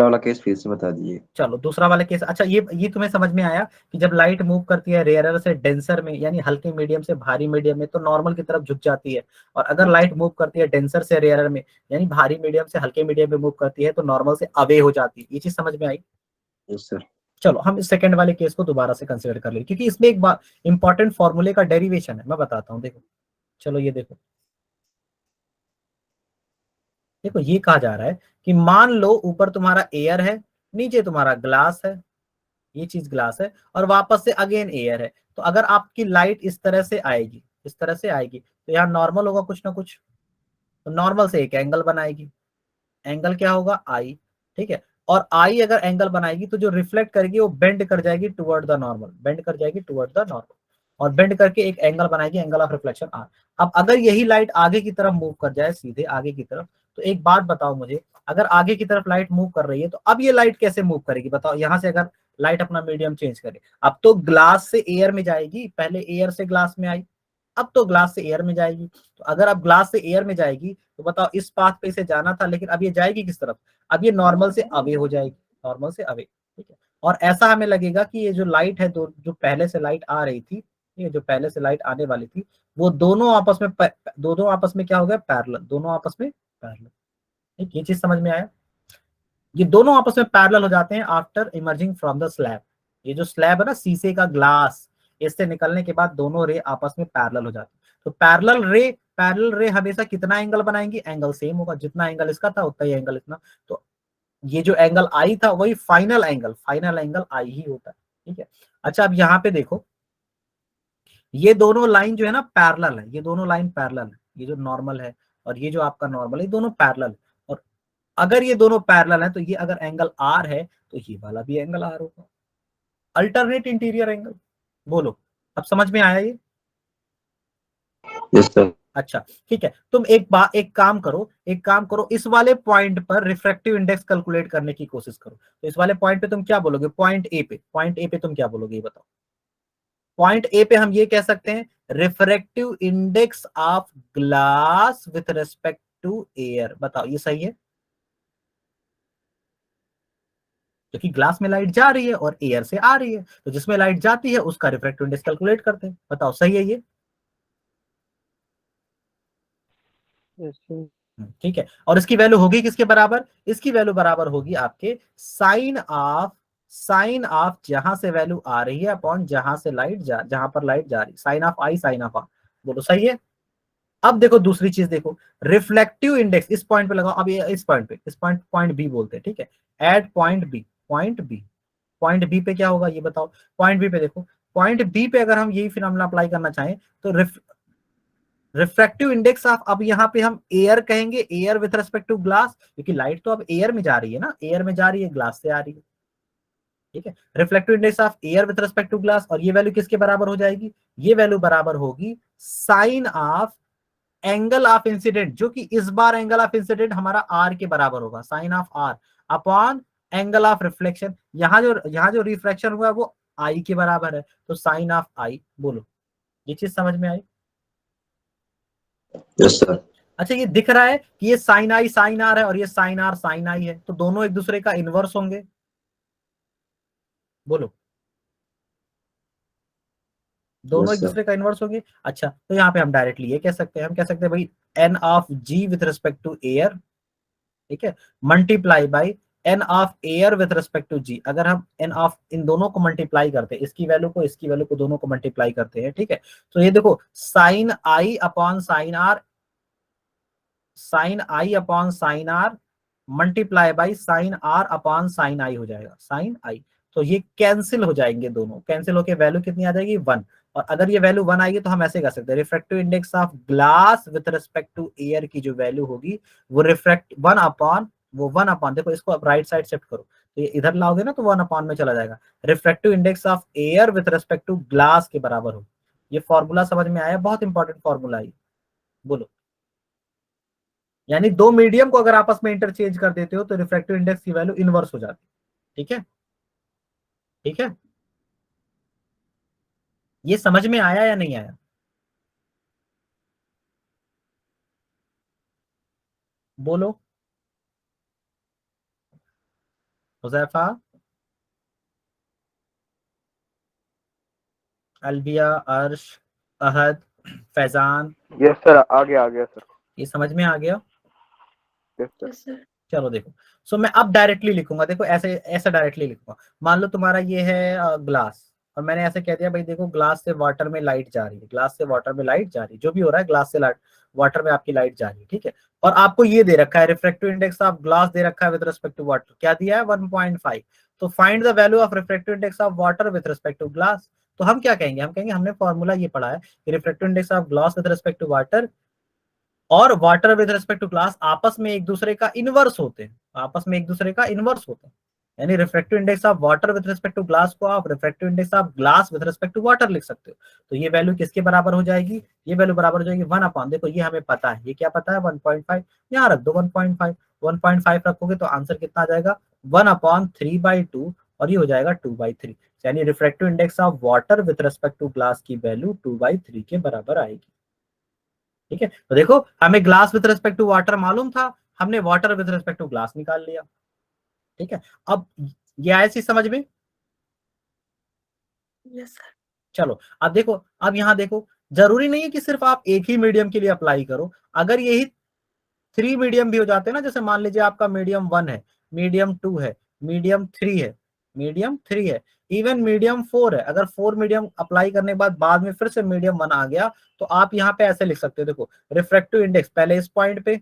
वाला केस फिर से बता दीजिए। चलो दूसरा वाला केस। अच्छा ये तुम्हें समझ में आया कि जब लाइट मूव करती है रेयरर से डेंसर में, यानी हल्के मीडियम से भारी मीडियम में, तो नॉर्मल की तरफ झुक जाती है। और अगर लाइट मूव करती है डेंसर से रेयरर में, यानी भारी मीडियम से हल्के मीडियम में मूव करती है, तो नॉर्मल से अवे हो जाती है। ये चीज समझ में आई? Yes sir. चलो हम इस सेकंड वाले केस को दोबारा से कंसिडर कर लेंगे, क्योंकि इसमें एक बात इंपॉर्टेंट फॉर्मूले का डेरिवेशन है, मैं बताता हूँ। देखो चलो ये देखो, देखो ये कहा जा रहा है कि मान लो ऊपर तुम्हारा एयर है, नीचे तुम्हारा ग्लास है, ये चीज ग्लास है, और वापस से अगेन एयर है। तो अगर आपकी लाइट इस तरह से आएगी, इस तरह से आएगी, तो यहाँ नॉर्मल होगा कुछ ना कुछ, तो नॉर्मल से एक एंगल बनाएगी। एंगल क्या होगा? आई। ठीक है, और आई अगर एंगल बनाएगी तो जो रिफ्लेक्ट करेगी वो बेंड कर जाएगी टुवर्ड द नॉर्मल, बेंड कर जाएगी टुवर्ड द नॉर्मल, और बेंड करके एक एंगल बनाएगी, एंगल ऑफ रिफ्लेक्शन आर। अब अगर यही लाइट आगे की तरफ मूव कर जाए, सीधे आगे की तरफ, तो एक बात बताओ मुझे, अगर आगे की तरफ लाइट मूव कर रही है, तो अब ये लाइट कैसे मूव करेगी बताओ? यहां से अगर लाइट अपना मीडियम चेंज करे, अब तो ग्लास से एयर में जाएगी, पहले एयर से ग्लास में आई, अब तो ग्लास से एयर में जाएगी। तो अगर अब ग्लास से एयर में जाएगी, तो बताओ इस पाथ पे इसे जाना था, लेकिन अब ये जाएगी किस तरफ? अब ये नॉर्मल से अवे हो जाएगी, नॉर्मल से अवे। ठीक है, और ऐसा हमें लगेगा कि ये जो लाइट है, जो पहले से लाइट आ रही थी, ये जो पहले से लाइट आने वाली थी, वो दोनों आपस में दोनों आपस में क्या हो गया? पैरेलल, दोनों आपस में पैरेलल। ठीक, ये चीज समझ में आया? ये दोनों आपस में पैरेलल हो जाते हैं after emerging from the slab. ये जो स्लैब है ना, शीशे का ग्लास, इससे निकलने के बाद दोनों रे आपस में पैरेलल हो जाती है। तो पैरेलल रे हमेशा कितना एंगल बनाएंगी? एंगल सेम होगा, जितना एंगल इसका था उतना ही एंगल इतना। तो ये जो एंगल आई था वही फाइनल एंगल आई ही होता है। ठीक है, अच्छा अब यहाँ पे देखो, ये दोनों लाइन जो है ना पैरेलल है, ये दोनों लाइन पैरेलल है, ये जो नॉर्मल है और ये जो आपका नॉर्मल है, ये दोनों पैरेलल है। और अगर ये दोनों पैरेलल है, तो ये अगर एंगल आर है, तो ये वाला भी एंगल आर होगा, अल्टरनेट इंटीरियर एंगल। बोलो अब समझ में आया ये? Yes sir. अच्छा ठीक है, तुम एक काम करो, इस वाले पॉइंट पर रिफ्रैक्टिव इंडेक्स कैलकुलेट करने की कोशिश करो। तो इस वाले पॉइंट पे तुम क्या बोलोगे? पॉइंट ए पे तुम क्या बोलोगे, ये बताओ। पॉइंट ए पे हम ये कह सकते हैं refractive index of glass with respect to air. बताओ ये सही है? क्योंकि ग्लास में लाइट जा रही है और एयर से आ रही है, तो जिसमें लाइट जाती है उसका रिफ्रैक्टिव इंडेक्स कैलकुलेट करते हैं। बताओ सही है ये? Yes sir. ठीक है, और इसकी वैल्यू होगी किसके बराबर? इसकी वैल्यू बराबर होगी आपके साइन ऑफ जहां से वैल्यू आ रही है अपॉन जहां पर लाइट जा रही है, sine of I sine of R. बोलो सही है? अब देखो दूसरी चीज देखो, रिफ्लेक्टिव इंडेक्स इस पॉइंट पे लगाओ। अब ये इस पॉइंट बी बोलते हैं। ठीक है, एट पॉइंट बी पे क्या होगा ये बताओ? पॉइंट बी पे देखो, पॉइंट बी पे अगर हम यही फिनोमेना अप्लाई करना चाहें, तो रिफ्रैक्टिव इंडेक्स ऑफ, अब यहाँ पे हम एयर कहेंगे, air with respect to glass, क्योंकि लाइट तो अब एयर में जा रही है ना, एयर में जा रही है, ग्लास से आ रही है। ठीक है, reflective index of air with respect to glass, और ये वैल्यू किसके बराबर हो जाएगी? ये वैल्यू बराबर होगी sine of angle of incident, जो कि इस बार एंगल ऑफ इंसिडेंट हमारा आर के बराबर होगा, sine of R upon angle of reflection. यहाँ जो रिफ्लेक्शन हुआ है वो आई के बराबर है, तो साइन ऑफ आई। बोलो ये चीज समझ में आई? Yes sir. अच्छा ये दिख रहा है कि ये साइन आई साइन आर है और ये साइन आर साइन आई है, तो दोनों एक दूसरे का इनवर्स होंगे। बोलो दोनों यस एक सर। दूसरे का इनवर्स होंगे। अच्छा तो यहाँ पे हम डायरेक्टली ये कह सकते हैं, हम कह सकते हैं भाई n of g with respect to air, ठीक है, multiply by n of air with respect to g. अगर हम एन ऑफ इन दोनों को मल्टीप्लाई करते हैं, इसकी वैल्यू को दोनों को मल्टीप्लाई करते हैं, ठीक है, तो ये देखो sine I upon sine r multiply by sine r upon sine i हो जाएगा, साइन आई। तो ये कैंसिल हो जाएंगे, दोनों कैंसिल होके वैल्यू कितनी आ जाएगी? 1। और अगर ये वैल्यू 1 आएगी तो हम ऐसे कर सकते हैं, refractive index of glass with respect to air की जो वैल्यू होगी वो 1 अपॉन देखो इसको अब राइट साइड शिफ्ट करो, तो ये इधर लाओगे ना तो 1 अपॉन में चला जाएगा, refractive index of air with respect to glass के बराबर हो। ये फॉर्मूला समझ में आया? बहुत इंपॉर्टेंट फॉर्मूला है। बोलो, यानी दो मीडियम को अगर आपस में इंटरचेंज कर देते हो तो रिफ्रैक्टिव इंडेक्स की वैल्यू इनवर्स हो जाती है। ठीक है, ठीक है, ये समझ में आया या नहीं आया? बोलो हुजैफा, अलबिया, अर्श, अहद, फैजान, यस सर, आ गया सर। ये समझ में आ गया? Yes sir. चलो देखो, सो मैं अब डायरेक्टली लिखूंगा, देखो ऐसे ऐसा डायरेक्टली लिखूंगा। मान लो तुम्हारा ये है ग्लास, और मैंने ऐसे कह दिया भाई देखो ग्लास से वाटर में लाइट जा रही है, ग्लास से वाटर में लाइट जा रही है, जो भी हो रहा है ग्लास से वाटर में आपकी लाइट जा रही है, ठीक है। और आपको ये दे रखा है रिफ्रैक्टिव इंडेक्स ऑफ ग्लास दे रखा है विद रिस्पेक्ट टू वाटर, क्या दिया है 1.5। तो find the value of refractive index of water with respect to glass. तो हम क्या कहेंगे, हम कहेंगे हमने फॉर्मूला ये पढ़ा है कि refractive index of glass with respect to water और water with respect to glass आपस में एक दूसरे का इनवर्स होते हैं, आपस में एक दूसरे का इनवर्स होते हैं। यानी refractive index of water with respect to glass को आप refractive index of glass with respect to water लिख सकते हो। तो ये वैल्यू किसके बराबर हो जाएगी, ये वैल्यू बराबर हो जाएगी 1/, देखो ये हमें पता है, ये क्या पता है 1.5, यहाँ रख दो 1.5, 1.5 रखोगे तो आंसर कितना आ जाएगा 1/3/2, और ये हो जाएगा 2/3। यानी refractive index of water with respect to glass की वैल्यू 2/3 के बराबर आएगी। ठीक है, तो देखो हमें glass with respect to water मालूम था, हमने water with respect to glass निकाल लिया। ठीक है, अब ये आया चीज समझ में? Yes sir. चलो अब देखो, अब यहाँ देखो, जरूरी नहीं है कि सिर्फ आप एक ही मीडियम के लिए अप्लाई करो। अगर यही 3 मीडियम भी हो जाते हैं ना, जैसे मान लीजिए आपका मीडियम 1 है, मीडियम 2 है, मीडियम 3 है, मीडियम 3 है, इवन मीडियम 4 है, अगर 4 मीडियम अप्लाई करने के बाद में फिर से मीडियम 1 आ गया, तो आप यहाँ पे ऐसे लिख सकते हो, देखो रिफ्रैक्टिव इंडेक्स पहले इस पॉइंट पे,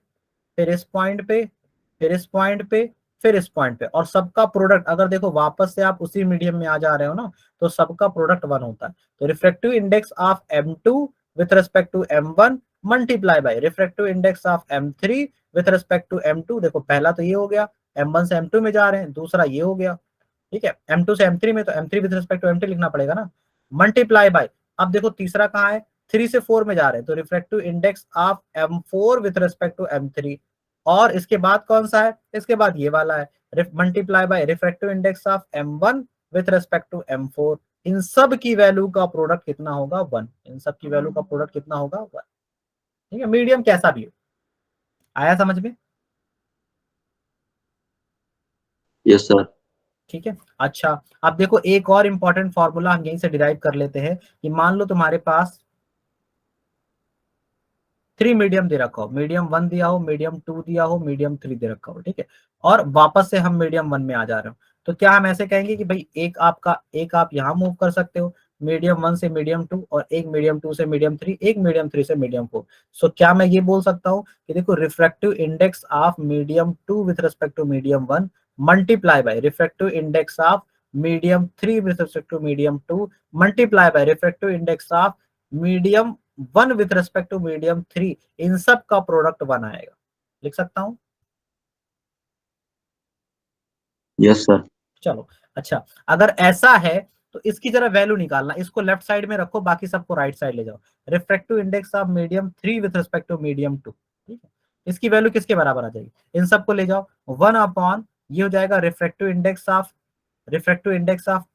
फिर इस पॉइंट पे, फिर इस पॉइंट पे, फिर इस पॉइंट पे, और सबका प्रोडक्ट अगर देखो वापस से आप उसी मीडियम में आ जा रहे हो ना, तो सबका प्रोडक्ट 1 होता है। तो refractive index of M2 with respect to M1 multiply by refractive index of M3 with respect to M2, देखो पहला तो ये हो गया, M1 से M2 में जा रहे हैं, दूसरा ये हो गया, ठीक है, M2 से M3 में, तो M3 with respect to M3 लिखना पड़ेगा ना, मल्टीप्लाई बाय, अब देखो तीसरा कहाँ है, 3 से 4 में जा रहे हैं, तो refractive index of M4 with respect to M3, और इसके बाद कौन सा है, इसके बाद ये वाला है, multiply by refractive index of M1 with respect to M4। इन सब की वैल्यू का प्रोडक्ट कितना होगा 1, इन सब की वैल्यू का प्रोडक्ट कितना होगा 1। ठीक है, मीडियम कैसा भी हो, आया समझ में? Yes sir. ठीक है, अच्छा अब देखो एक और इंपॉर्टेंट फॉर्मूला हम यहीं से डिराइव कर लेते हैं कि मान लो तुम्हारे पास 3 मीडियम दे रखा हो, मीडियम 1 दिया हो, मीडियम 2 दिया हो, मीडियम 3 दे रखा हो, ठीक है, और वापस से हम मीडियम 1 में आ जा रहे हो, तो क्या हम ऐसे कहेंगे कि भाई एक आप यहाँ मूव कर सकते हो मीडियम 1 से मीडियम 2, और एक मीडियम 2 से मीडियम 3, एक मीडियम 3 से मीडियम 4। सो क्या मैं ये बोल सकता हूँ कि देखो refractive index of medium 2 with respect to medium 1 multiply by refractive index of medium 3 with respect to medium 2 multiply by refractive index of medium 1 with respect to medium 3, इन सब का प्रोडक्ट 1 आएगा, लिख सकता हूं? Yes sir. चलो अच्छा, अगर ऐसा है तो इसकी जरा वैल्यू निकालना, इसको लेफ्ट साइड में रखो, बाकी सबको राइट साइड ले जाओ। Refractive index of medium 3 with respect to medium 2, ठीक है, इसकी वैल्यू किसके बराबर आ जाएगी, इन सबको ले जाओ 1/, ये हो जाएगा refractive index of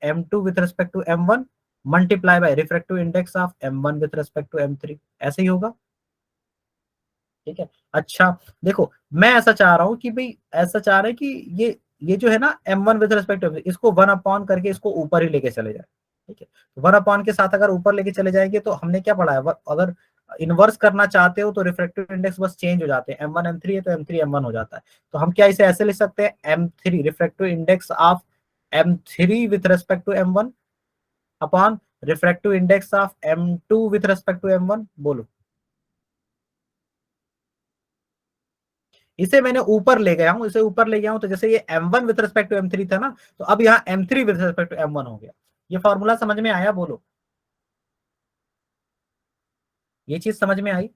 M2 with respect to M1 multiply by refractive index of M1 with respect to M3, ऐसे ही होगा। ठीक है, अच्छा देखो मैं ऐसा चाह रहा हूं कि भाई ऐसा चाह रहे हैं कि ये जो है ना M1 विद रिस्पेक्ट टू इसको 1/, करके इसको ऊपर ही लेके चले जाए। ठीक है, तो 1/, के साथ अगर ऊपर लेके चले जाएंगे तो हमने क्या पढ़ा है, अगर इनवर्स करना चाहते हो तो रिफ्रैक्टिव इंडेक्स बस चेंज हो जाते हैं, M1 M3 है तो M3 M1 हो जाता है। तो हम क्या इसे ऐसे लिख सकते हैं, M3 refractive index of M3 with respect to M1 upon refractive index of M2 with respect to M1, बोलो। इसे मैंने ऊपर ले गया हूं, इसे ऊपर ले गया हूं, तो जैसे ये M1 with respect to M3 था ना, तो अब यहाँ M3 with respect to M1 हो गया। ये फॉर्मूला समझ में आया, बोलो ये चीज समझ में आई?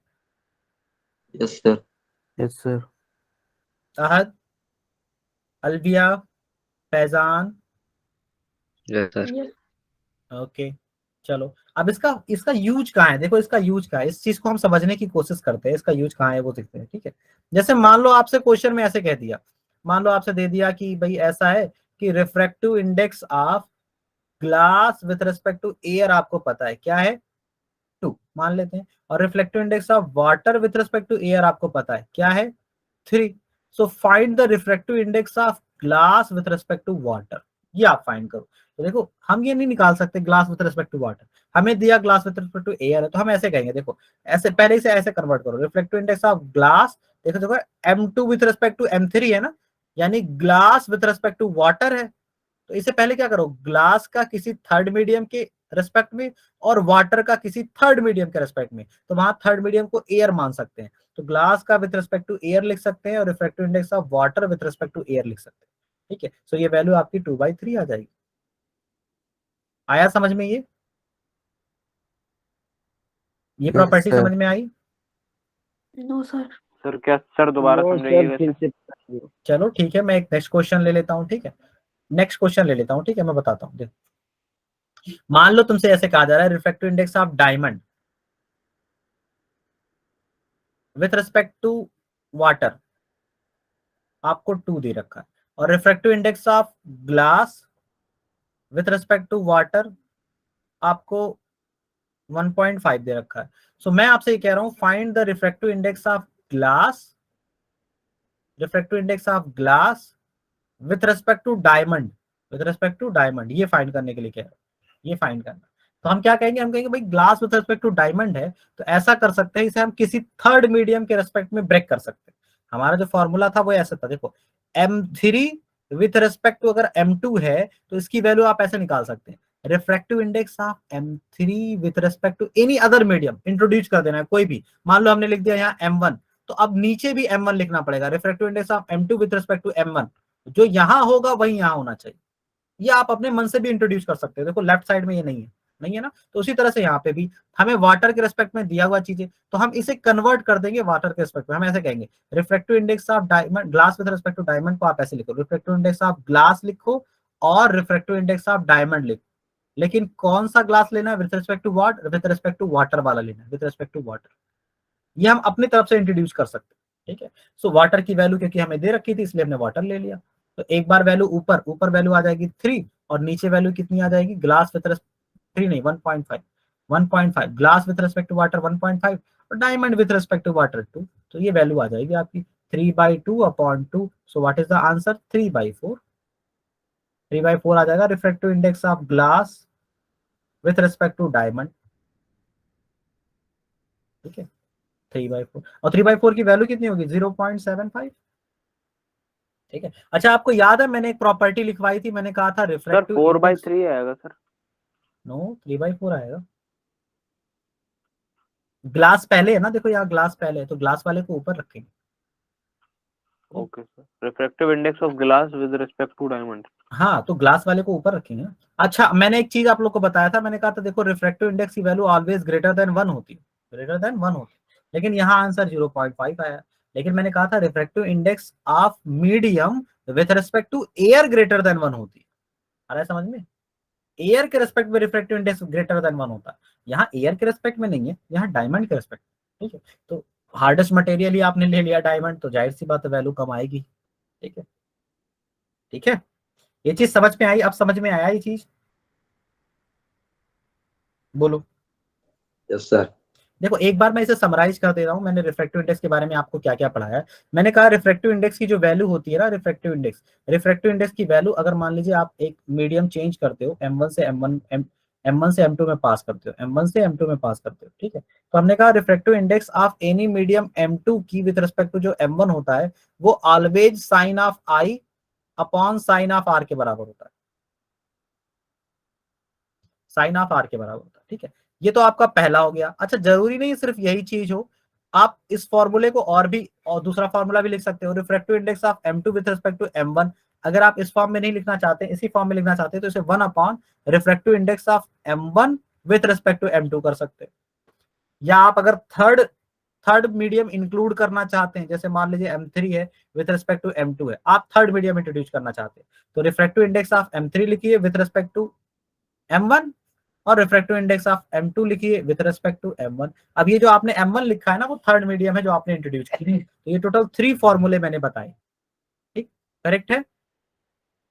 Yes sir. Yes sir. Ahad, Albiya, Faizan, yes sir. Okay चलो अब इसका यूज कहाँ है, देखो इसका यूज कहाँ है, इस चीज को हम समझने की कोशिश करते हैं, इसका यूज कहाँ है वो देखते हैं। ठीक है, जैसे मान लो आपसे क्वेश्चन में ऐसे कह दिया, मान लो आपसे दे दिया कि भाई ऐसा है कि refractive index of glass with respect to air आपको पता है क्या है 2 मान लेते हैं, और reflective index of water with respect to air आपको पता है क्या है 3। So find the reflective index of glass with respect to water, ये आप फाइंड करो। तो देखो हम ये नहीं निकाल सकते glass with respect to water, हमें दिया glass with respect to air है, तो हम ऐसे कहेंगे, देखो ऐसे पहले से ऐसे कन्वर्ट करो, रिफ्लेक्टिव इंडेक्स ऑफ ग्लास, देखो देखो M2 with respect to M3 है ना, यानी glass with respect to water है, तो इससे पहले क्या करो, ग्लास का किसी थर्ड मीडियम के रेस्पेक्ट में और वाटर का किसी थर्ड मीडियम के रेस्पेक्ट में, तो वहां थर्ड मीडियम को एयर मान सकते हैं, तो ग्लास का विथ रिस्पेक्ट टू एयर लिख सकते हैं और refractive index of water with respect to air लिख सकते हैं। ठीक है, सो ये वैल्यू आपकी 2/3 आ जाएगी। आया समझ में ये Yes, प्रॉपर्टी sir. समझ में आई? No sir. सर क्या सर दोबारा समझाइएगा सर। चलो ठीक है, मैं एक नेक्स्ट क्वेश्चन ले लेता हूँ। ठीक है, नेक्स्ट क्वेश्चन ले लेता हूँ। ठीक है, मैं बताता हूँ। देखो मान लो तुमसे ऐसे कहा जा रहा है refractive index of diamond with respect to water आपको 2 दे रखा है, और refractive index of glass with respect to water आपको 1.5 दे रखा है। सो मैं आपसे ये कह रहा हूं find the refractive index of glass, refractive index of glass with respect to diamond, with respect to diamond, ये फाइंड करने के लिए कह रहा हूं, ये फाइंड करना। तो हम क्या कहेंगे, हम कहेंगे भाई glass with respect to diamond है, तो ऐसा कर सकते हैं इसे हम किसी थर्ड मीडियम के रेस्पेक्ट में ब्रेक कर सकते हैं। हमारा जो फॉर्मूला था वो ऐसा था, देखो M3 विथ रिस्पेक्ट टू अगर M2 है तो इसकी वैल्यू आप ऐसे निकाल सकते हैं, refractive index of M3 with respect to any other medium, introduce कर देना है कोई भी, मान लो हमने लिख दिया यहाँ M1, तो अब नीचे भी M1 लिखना पड़ेगा, refractive index of M2 with respect to M1, जो यहां होगा वही यहां होना चाहिए। ये आप अपने मन से भी इंट्रोड्यूस कर सकते हो, देखो लेफ्ट साइड में ये नहीं है ना, तो उसी तरह से यहाँ पे भी हमें वाटर के रेस्पेक्ट में दिया हुआ चीजें, तो हम इसे कन्वर्ट कर देंगे वाटर के रेस्पेक्ट में, हम ऐसे कहेंगे refractive index of diamond, glass with respect to diamond को आप ऐसे लिखो, रिफ्रैक्टिव इंडेक्स ऑफ ग्लास लिखो और रिफ्रैक्टिव इंडेक्स ऑफ डायमंड लिखो, लेकिन कौन सा ग्लास लेना है, with respect to what, with respect to water वाला लेना है, विद रिस्पेक्ट टू वाटर, ये हम अपनी तरफ से इंट्रोड्यूस कर सकते हैं। ठीक है, सो वाटर की वैल्यू क्योंकि हमें दे रखी थी इसलिए हमने वाटर ले लिया, तो एक बार वैल्यू ऊपर वैल्यू आ जाएगी 3 और नीचे वैल्यू कितनी आ जाएगी, ग्लास विद 3 नहीं 1.5 glass with respect to water 1.5 और diamond with respect to water 2, तो ये वैल्यू आ जाएगी आपकी 3/2/2। So what is the answer, 3/4, 3/4 आ जाएगा refractive index of glass with respect to diamond. ठीक है, 3/4, और 3/4 की वैल्यू कितनी होगी, 0.75। ठीक है, अच्छा आपको याद है मैंने एक प्रॉपर्टी लिखवाई थी, मैंने कहा था सर रिफ्रैक्टिव 4/3 आएगा सर। नो 3/4 आएगा, ग्लास पहले है ना, देखो यहाँ ग्लास पहले है तो ग्लास वाले को ऊपर रखेंगे। Okay sir, refractive index of glass with respect to diamond. हाँ, तो ग्लास वाले को ऊपर रखेंगे ना। अच्छा मैंने एक चीज आप लोग को बताया था, मैंने कहा था देखो रिफ्रैक्टिव इंडेक्स की वैल्यू ऑलवेज ग्रेटर देन 1 होती है, ग्रेटर देन 1 होती है, लेकिन यहाँ आंसर 0.5 आया, लेकिन मैंने कहा था refractive index of medium with respect to air greater than 1 होती है। आ रहा है समझ में, एयर के रेस्पेक्ट में रिफ्रैक्टिव इंडेक्स ग्रेटर देन 1 होता है, यहाँ एयर के रेस्पेक्ट में नहीं है, यहाँ डायमंड के रेस्पेक्ट। ठीक है, तो हार्डेस्ट मटेरियल ही आपने ले लिया डायमंड, तो जाहिर सी बात है वैल्यू कम आएगी। ठीक है, ठीक है, ये चीज समझ में आई, अब समझ में आया ये चीज, बोलो। Yes sir. देखो एक बार मैं इसे समराइज कर दे रहा हूं, मैंने रिफ्रैक्टिव इंडेक्स के बारे में आपको क्या क्या पढ़ाया है। मैंने कहा रिफ्रैक्टिव इंडेक्स की जो वैल्यू होती है ना, रिफ्रैक्टिव इंडेक्स की वैल्यू अगर मान लीजिए आप एक मीडियम चेंज करते हो M1 से M2 में पास करते हो, M1 से M2 में पास करते हो। ठीक है, तो हमने कहा refractive index of any medium M2 की विद रिस्पेक्ट टू जो M1 होता है वो always sine of I upon sine of R के बराबर होता है, साइन ऑफ R के बराबर होता है। ठीक है, ये तो आपका पहला हो गया। अच्छा जरूरी नहीं सिर्फ यही चीज हो, आप इस फॉर्मूले को और भी और दूसरा फॉर्मूला भी लिख सकते हो, refractive index of M2 with respect to M1। अगर आप इस फॉर्म में नहीं लिखना चाहते, इसी फॉर्म में लिखना चाहते हैं, तो इसे 1 upon refractive index of M1 with respect to M2 कर सकते हैं। या आप अगर थर्ड मीडियम इंक्लूड करना चाहते हैं, जैसे मान लीजिए M3 है विद रिस्पेक्ट टू M2 है, आप थर्ड मीडियम इंट्रोड्यूस करना चाहते हैं, तो रिफ्रैक्टिव इंडेक्स ऑफ M3 लिखिए विद रिस्पेक्ट टू M1 और रिफ्रैक्टिव इंडेक्स ऑफ M2 लिखिए विद रिस्पेक्ट टू M1। अब ये जो आपने M1 लिखा है ना, वो थर्ड मीडियम है जो आपने इंट्रोड्यूस की, तो ये टोटल 3 फॉर्मूले मैंने बताए। ठीक, करेक्ट है,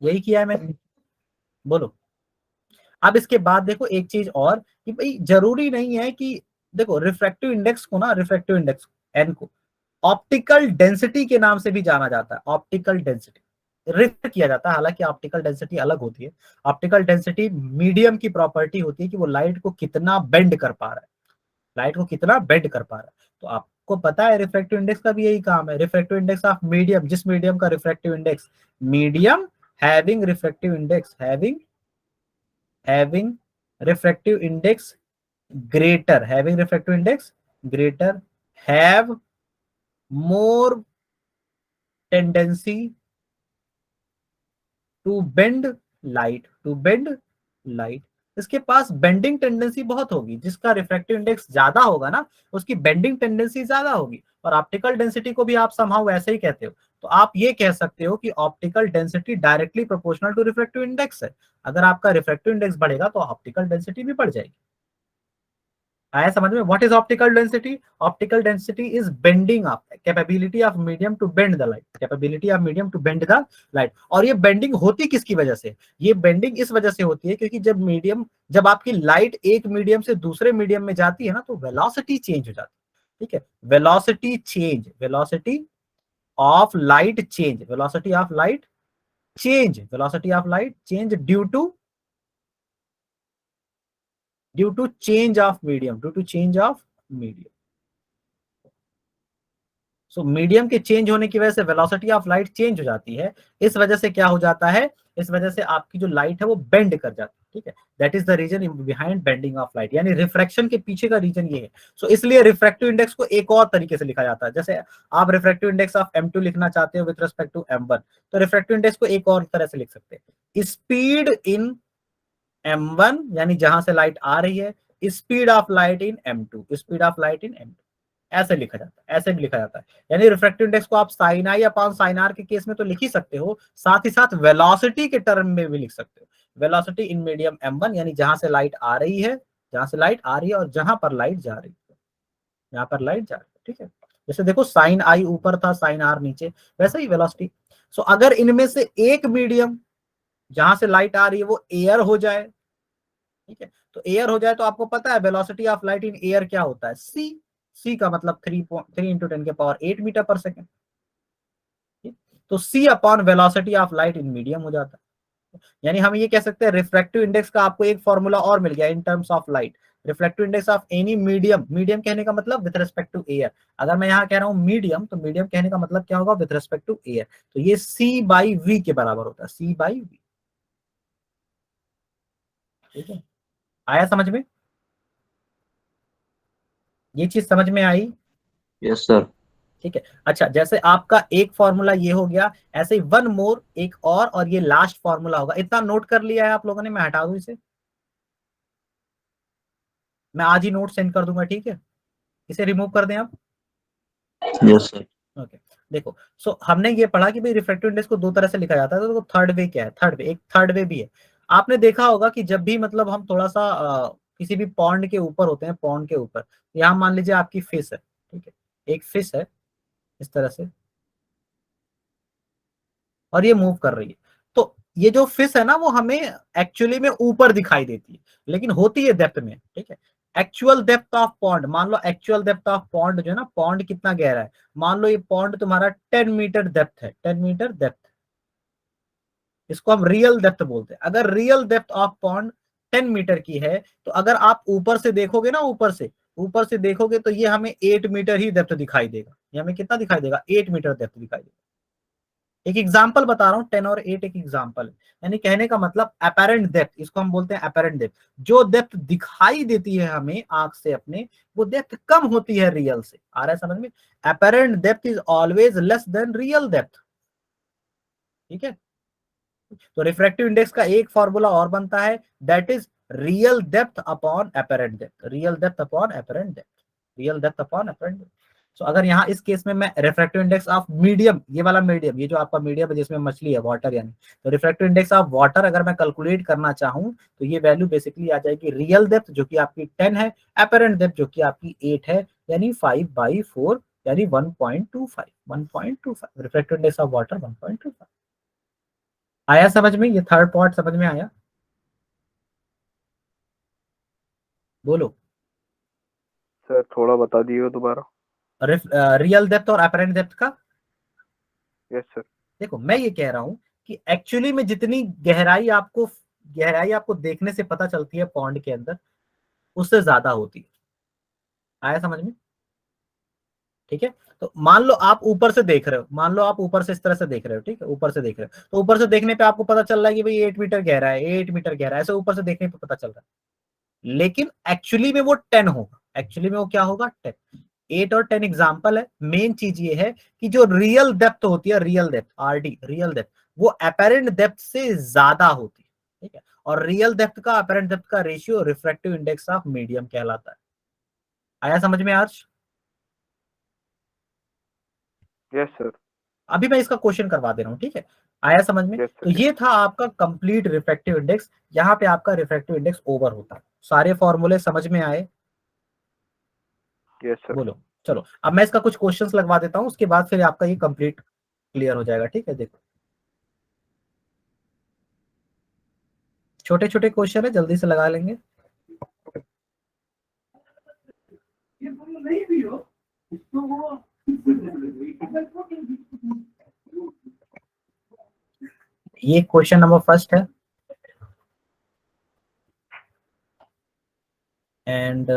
यही किया है मैंने, बोलो। अब इसके बाद देखो एक चीज और कि भाई जरूरी नहीं है कि देखो रिफ्रैक्टिव इंडेक्स को ना, रिफ्रैक्टिव इंडेक्स एन को ऑप्टिकल डेंसिटी के नाम से भी जाना जाता है। ऑप्टिकल डेंसिटी रेफर किया जाता है, हालांकि ऑप्टिकल डेंसिटी अलग होती है। ऑप्टिकल डेंसिटी मीडियम की प्रॉपर्टी होती है कि वो लाइट को कितना बेंड कर पा रहा है, लाइट को कितना बेंड कर पा रहा है। तो आपको पता है रिफ्रैक्टिव इंडेक्स का भी यही काम है। रिफ्रैक्टिव इंडेक्स ऑफ मीडियम, जिस मीडियम का refractive index, medium having refractive index, having refractive index greater, having refractive index greater, have more tendency to bend light, to bend light। इसके पास बेंडिंग टेंडेंसी बहुत होगी। जिसका रिफ्रैक्टिव इंडेक्स ज्यादा होगा ना, उसकी बेंडिंग टेंडेंसी ज्यादा होगी। और ऑप्टिकल डेंसिटी को भी आप समहाउ वैसे ही कहते हो। तो आप ये कह सकते हो कि optical density directly proportional to refractive index है। अगर आपका रिफ्रैक्टिव इंडेक्स बढ़ेगा तो ऑप्टिकल डेंसिटी भी बढ़ जाएगी। आया समझ में? What is optical density? Optical density is bending of capability of medium to bend the light, capability of medium to bend the light. और ये बेंडिंग होती किसकी वजह से? ये बेंडिंग इस वजह से होती है क्योंकि जब आपकी लाइट एक मीडियम से दूसरे मीडियम में जाती है ना, तो वेलोसिटी चेंज हो जाती है। ठीक है, velocity change, velocity of light change, velocity of light change, velocity of light change due to change of medium, due to change of medium. So medium के चेंज होने की वजह से वेलोसिटी ऑफ लाइट चेंज हो जाती है। इस वजह से क्या हो जाता है? इस वजह से आपकी जो लाइट है वो बेंड कर जाती है। ठीक है, that is the reason behind bending of light, यानी रिफ्रैक्शन के पीछे का रीजन ये है। सो इसलिए रिफ्रैक्टिव इंडेक्स को एक और तरीके से लिखा जाता है। जैसे आप रिफ्रैक्टिव इंडेक्स ऑफ M2 लिखना चाहते हो विद रिस्पेक्ट टू M1, तो रिफ्रैक्टिव इंडेक्स को एक और तरह से लिख सकते हैं, स्पीड इन M1 यानी जहां से लाइट आ रही है, speed of light in M2, speed of light in M2, ऐसे लिखा जाता है, ऐसे भी लिखा जाता है। यानी रिफ्रैक्टिव इंडेक्स को आप साइन आई अपॉन साइन आर के केस में तो लिख ही सकते हो, साथ ही साथ वेलोसिटी के टर्म में भी लिख सकते हो। वेलोसिटी इन मीडियम M1 यानी जहां से लाइट आ रही है, जहां से लाइट आ रही है और जहां पर लाइट जा रही है, जहां पर लाइट जा रही है। ठीक है, जैसे देखो साइन आई ऊपर था, साइन आर नीचे, वैसे ही वेलोसिटी। सो अगर इनमें से एक मीडियम जहां से लाइट आ रही है वो एयर हो जाए, ठीक है, तो एयर हो जाए तो आपको पता है velocity of light in air क्या होता है? सी का मतलब 3 × 10⁸ मीटर पर सेकेंड। तो c upon velocity of light in medium हो जाता है। यानी हम ये कह सकते हैं रिफ्रैक्टिव इंडेक्स का आपको एक फॉर्मूला और मिल गया in terms of light. Refractive index of any medium, medium कहने का मतलब विद रिस्पेक्ट टू एयर। अगर मैं यहाँ कह रहा हूँ मीडियम, तो मीडियम कहने का मतलब क्या होगा? With respect to air. तो ये C/V के बराबर होता है, C/V। ठीक है, आया समझ में? ये चीज समझ में आई? Yes sir. ठीक है, अच्छा जैसे आपका एक फॉर्मूला ये हो गया, ऐसे ही वन मोर एक और ये लास्ट फॉर्मूला होगा। इतना नोट कर लिया है आप लोगों ने? मैं हटा दूं इसे, मैं आज ही नोट सेंड कर दूंगा। ठीक है, इसे रिमूव कर दें आप। Yes sir. ओके, देखो सो हमने ये पढ़ा कि भाई रिफ्रैक्टिव इंडेक्स को दो तरह से लिखा जाता है। तो थर्ड वे क्या है? थर्ड वे भी है। आपने देखा होगा कि जब भी मतलब हम थोड़ा सा किसी भी पॉन्ड के ऊपर होते हैं, पॉन्ड के ऊपर, यहाँ मान लीजिए आपकी फिश है, ठीक है, एक फिश है इस तरह से और ये मूव कर रही है। तो ये जो फिश है ना वो हमें एक्चुअली में ऊपर दिखाई देती है, लेकिन होती है डेप्थ में। ठीक है, एक्चुअल डेप्थ ऑफ पॉन्ड, मान लो एक्चुअल डेप्थ ऑफ पॉन्ड जो है ना, पॉन्ड कितना गहरा है, मान लो ये पॉन्ड तुम्हारा 10 मीटर डेप्थ है, 10 मीटर डेप्थ, इसको हम रियल डेप्थ बोलते हैं। अगर real depth of pond 10 metre की है, तो अगर आप ऊपर से देखोगे ना, ऊपर से देखोगे तो ये हमें 8 मीटर ही डेप्थ दिखाई देगा। ये हमें कितना दिखाई देगा? 8 मीटर डेप्थ दिखाई देगा। एक एग्जांपल बता रहा हूं, 10 और 8 एक एग्जांपल है। यानी कहने का मतलब अपेरेंट डेप्थ, इसको हम बोलते हैं अपेरेंट डेप्थ। जो डेप्थ दिखाई देती है हमें आंख से अपने, वो डेप्थ कम होती है रियल से। आ रहा है समझ में? Apparent depth is always less than real depth. ठीक है, तो रिफ्रैक्टिव इंडेक्स का एक फॉर्मूला और बनता है, that is real depth upon apparent depth, real depth upon apparent depth, real depth upon apparent depth. So अगर यहाँ इस केस में मैं रिफ्रैक्टिव इंडेक्स ऑफ मीडियम, ये वाला मीडियम, ये जो आपका मीडियम है जिसमें मछली है, वाटर यानी, तो रिफ्रैक्टिव इंडेक्स ऑफ वाटर अगर मैं कैलकुलेट करना चाहूँ तो ये वैल्यू बेसिकली आ जाएगी रियल डेप्थ जो कि आपकी 10 है, अपेरेंट डेप्थ जो कि आपकी 8 है, यानी 5/4 यानी 1.25 रिफ्रैक्टिव इंडेक्स ऑफ वाटर 1.25। आया समझ में? ये थर्ड पार्ट समझ में आया? बोलो। सर थोड़ा बता दिए दोबारा। रियल डेप्थ और अपरेंट डेप्थ का। Yes sir. देखो मैं ये कह रहा हूं कि एक्चुअली में जितनी गहराई आपको देखने से पता चलती है पॉन्ड के अंदर, उससे ज्यादा होती है। आया समझ में? ठीक है। तो मान लो आप ऊपर से देख रहे हो, मान लो आप ऊपर से इस तरह से देख रहे हो, ठीक है, ऊपर से देख रहे हो, तो ऊपर से देखने पे आपको पता चल रहा है कि भाई 8 मीटर गहरा है, 8 मीटर गहरा है, ऐसे ऊपर से देखने पे पता चल रहा है। लेकिन एक्चुअली में वो 10 होगा, एक्चुअली में वो क्या होगा, 10। 8 और 10 एग्जाम्पल है। मेन चीज ये है कि जो रियल डेप्थ होती है, real depth, RD, real depth, वो अपेरेंट डेप्थ से ज्यादा होती है। ठीक है। और रियल डेप्थ का अपेरेंट डेप्थ का ratio refractive index of medium कहलाता है। आया समझ में आज? Yes sir. अभी मैं इसका क्वेश्चन करवा दे रहा हूँ, ठीक है। आया समझ में? यस तो सर। ये था आपका कंप्लीट रिफ्रैक्टिव इंडेक्स। यहाँ पे आपका रिफ्रैक्टिव इंडेक्स ओवर होता है। सारे फॉर्मूले समझ में आए? Yes sir. बोलो। चलो अब मैं इसका कुछ क्वेश्चंस लगवा देता हूँ, उसके बाद फिर आपका ये कंप्लीट क्लियर हो जाएगा। ठीक है, देखो छोटे छोटे क्वेश्चन है, जल्दी से लगा लेंगे। ये क्वेश्चन नंबर फर्स्ट है एंड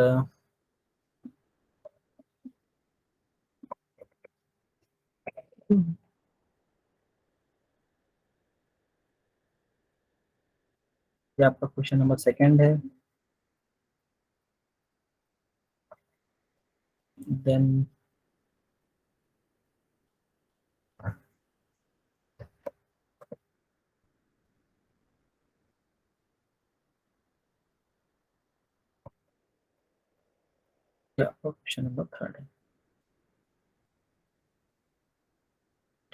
ये आपका क्वेश्चन नंबर सेकंड है। देन ये आपका क्वेश्चन नंबर थर्ड है।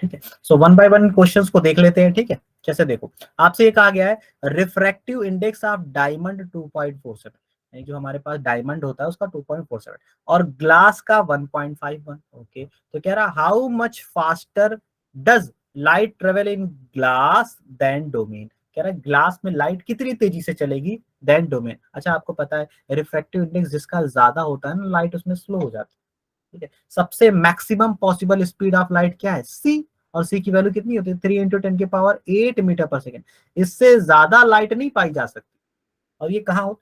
ठीक है। So one by one questions को देख लेते हैं। ठीक है, कैसे देखो, आपसे ये कहा गया है रिफ्रैक्टिव इंडेक्स ऑफ डायमंड 2.47, यानी जो हमारे पास डायमंड होता है उसका 2.47 और ग्लास का 1.51। ओके, तो कह रहा how much faster does light travel in glass than domain. कह रहा है ग्लास में लाइट कितनी तेजी से चलेगी देन डोमेन। अच्छा, आपको पता है रिफ्रैक्टिव इंडेक्स जिसका ज्यादा होता है ना, लाइट उसमें स्लो हो जाती है। ठीक है। सबसे maximum possible speed of light क्या है, सी, और सी की वैल्यू कितनी होती है, 3 × 10⁸ मीटर पर सेकेंड। इससे ज्यादा लाइट नहीं पाई जा सकती। और ये कहाँ होती,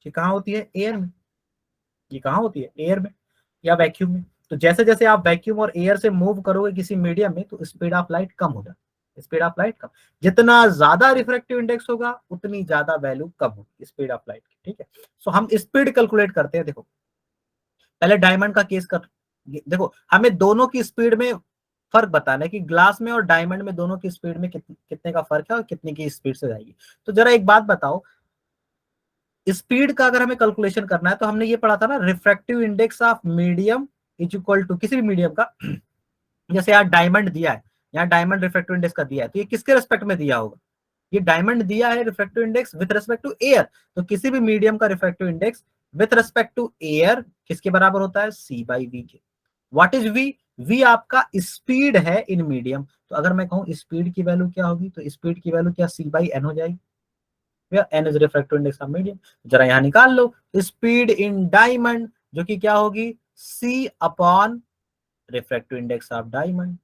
ये कहाँ होती है, एयर में। ये कहाँ होती है, एयर में या वैक्यूम में। तो जैसे जैसे आप वैक्यूम और एयर से मूव करोगे किसी मीडियम में, तो स्पीड ऑफ लाइट कम हो जाती है, स्पीड ऑफ लाइट कम। जितना ज्यादा रिफ्रैक्टिव इंडेक्स होगा उतनी ज्यादा वैल्यू कम होगी स्पीड ऑफ लाइट की। ठीक है। सो हम स्पीड कैलकुलेट करते हैं। देखो पहले डायमंड का केस कर, देखो हमें दोनों की स्पीड में फर्क बताना है कि ग्लास में और डायमंड में दोनों की स्पीड में कितने का फर्क है और कितने की स्पीड से जाएगी। तो जरा एक बात बताओ, स्पीड का अगर हमें कैलकुलेशन करना है तो हमने ये पढ़ा था ना, refractive index of medium is equal to किसी भी मीडियम का, जैसे यहाँ डायमंड दिया है, यहाँ डायमंड रिफ्रैक्टिव इंडेक्स का दिया है, तो ये किसके रेस्पेक्ट में दिया होगा, ये डायमंड दिया है refractive index with respect to air, तो किसी भी मीडियम का refractive index with respect to air किसके बराबर होता है, C/V के। What is V? V आपका स्पीड है इन मीडियम। तो अगर मैं कहूं स्पीड की वैल्यू क्या होगी, तो स्पीड की वैल्यू क्या C/N हो जाएगी, N is refractive index of medium. जरा यहां निकाल लो, स्पीड इन डायमंड जो कि क्या होगी, C/ refractive index of diamond.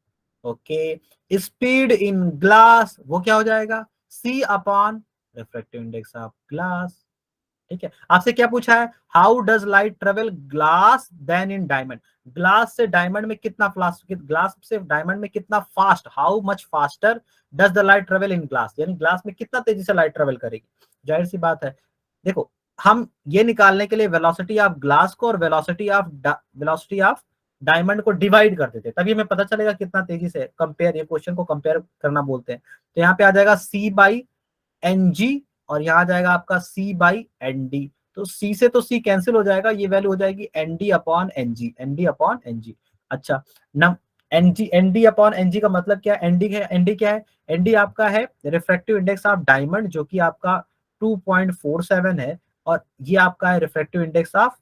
Okay, speed in glass वो क्या हो जाएगा, C/ refractive index of glass. ठीक है। आपसे क्या पूछा है, how does light travel glass than in diamond. Glass से डायमंड में कितना फास्ट, ग्लास से डायमंड में कितना fast, how much faster does the light travel in glass, यानी ग्लास में कितना तेजी से लाइट ट्रेवल करेगी। जाहिर सी बात है, देखो हम ये निकालने के लिए वेलोसिटी ऑफ ग्लास को और वेलोसिटी ऑफ डायमंड को डिवाइड कर देते, तभी हमें पता चलेगा कितना तेजी से कंपेयर, ये क्वेश्चन को कंपेयर करना बोलते हैं। तो यहाँ पे आ जाएगा C/Ng और यहाँ आ जाएगा आपका C/Nd। तो C से तो C कैंसिल हो जाएगा, ये वैल्यू हो जाएगी Nd/Ng, Nd/Ng। अच्छा, Nd/Ng का मतलब क्या है, Nd क्या है, Nd आपका है रिफ्रैक्टिव इंडेक्स ऑफ डायमंड जो कि आपका 2.47 है, और ये आपका है रिफ्रैक्टिव इंडेक्स ऑफ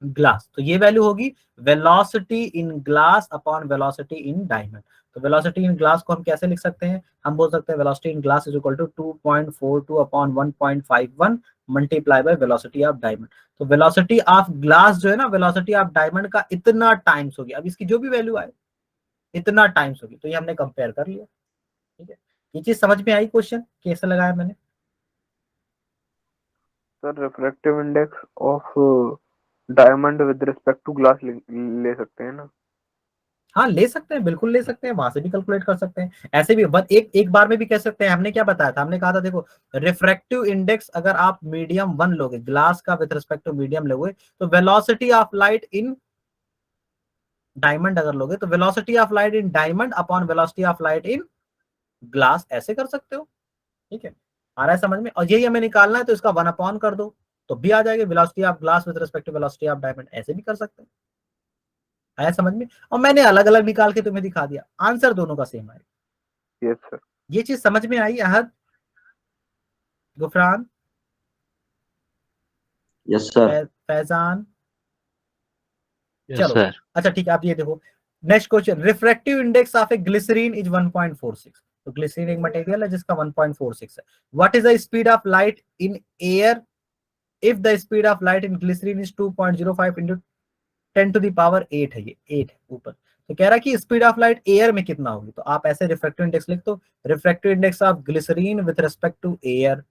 ग्लास। तो ये वैल्यू होगी velocity in glass upon velocity in diamond. तो वेलोसिटी इन ग्लास को हम कैसे लिख सकते हैं, हम बोल सकते हैं velocity in glass is equal to 2.42 upon 1.51 multiply by velocity of diamond. तो वेलोसिटी ऑफ ग्लास जो है ना, वेलोसिटी ऑफ डायमंड का इतना टाइम्स होगी, अब इसकी जो भी वैल्यू आए इतना टाइम्स होगी, तो ये हमने कंपेयर कर लिया। ठीक है, ये चीज समझ में आई? क्वेश्चन कैसे लगाया मैंने? Sir refractive index of diamond with respect to glass ले सकते हैं ना? हाँ ले सकते हैं, बिल्कुल ले सकते हैं, वहां से भी कैलकुलेट कर सकते हैं, ऐसे भी बस एक बार में भी कह सकते हैं। हमने क्या बताया था? हमने कहा था देखो, रिफ्रैक्टिव इंडेक्स अगर आप मीडियम 1 लोगे, ग्लास का विद रिस्पेक्ट टू मीडियम लोगे, तो velocity of light in diamond अगर लोगे, तो velocity of light in diamond upon velocity of light in glass, ऐसे कर सकते हो। ठीक है, आ रहा है समझ में? और यही हमें निकालना है, तो इसका 1 अपॉन कर दो तो भी आ जाएगा, velocity of glass with respect to velocity of diamond, ऐसे भी कर सकते हैं। आया समझ में? और मैंने अलग अलग निकाल के तुम्हें दिखा दिया, आंसर दोनों का सेम आएगा। Yes sir. ये चीज समझ में आई Ahad, Gufran, yes sir. Faizan? Yes चलो सर। अच्छा ठीक है, आप ये देखो next question, refractive index of a glycerine is 1.46। तो ग्लिसरीन एक मटेरियल है जिसका 1.46 है। What is the speed of light in air if the speed of light in glycerine is 2.05 into 10 to the power 8 है, ये 8 है ऊपर। तो कह रहा है कि स्पीड ऑफ लाइट एयर में कितना होगी, तो आप ऐसे रिफ्रैक्टिव इंडेक्स लिख दो, refractive index of glycerine with respect to air,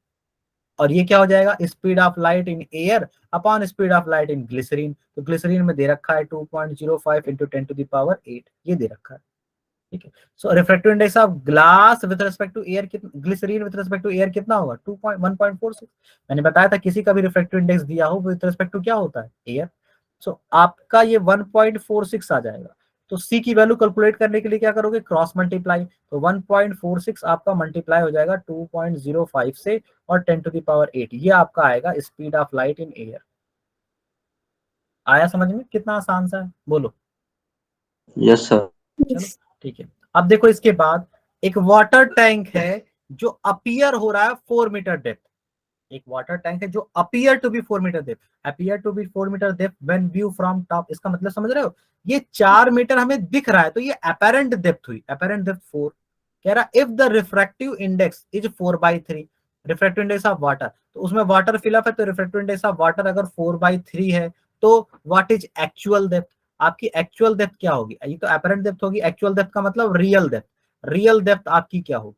और ये क्या हो जाएगा, speed of light in air upon speed of light in glycerine. तो ग्लिसरीन में दे रखा है 2.05 इंटू 10 टू द पावर 8, ये दे रखा है। ठीक है, so refractive index of glass with respect to air कितना, glycerine with respect to air कितना होगा, 1.46। मैंने बताया था किसी का भी रिफ्रैक्टिव इंडेक्स दिया हो विद रिस्पेक्ट टू क्या होता है, एयर। सो आपका ये 1.46 आ जाएगा। तो सी की वैल्यू कैलकुलेट करने के लिए क्या करोगे, क्रॉस मल्टीप्लाई। तो 1.46 आपका मल्टीप्लाई हो जाएगा 2.05 से और 10 टू द पावर 8, ये आपका आएगा speed of light in air. आया समझ में? कितना आसान सा है, बोलो। Yes sir. चलो ठीक है, अब देखो इसके बाद एक वाटर टैंक है जो अपीयर हो रहा है 4 मीटर डेप्थ। एक वाटर टैंक है जो appear to be 4 metre depth, appear to be 4 metre depth when view from top. इसका मतलब समझ रहे हो, ये 4 मीटर हमें दिख रहा है, तो ये अपेरेंट डेप्थ हुई, अपेरेंट डेप्थ 4। कह रहा if the refractive index is 4/3, refractive index of water, तो उसमें वाटर फिलअप है, तो रिफ्रैक्टिव इंडेक्स ऑफ वाटर अगर 4/3 है, तो व्हाट इज एक्चुअल डेप्थ, आपकी एक्चुअल डेप्थ क्या होगी? ये तो अपेरेंट डेप्थ होगी, एक्चुअल डेप्थ का मतलब रियल डेप्थ, रियल डेप्थ आपकी क्या होगी,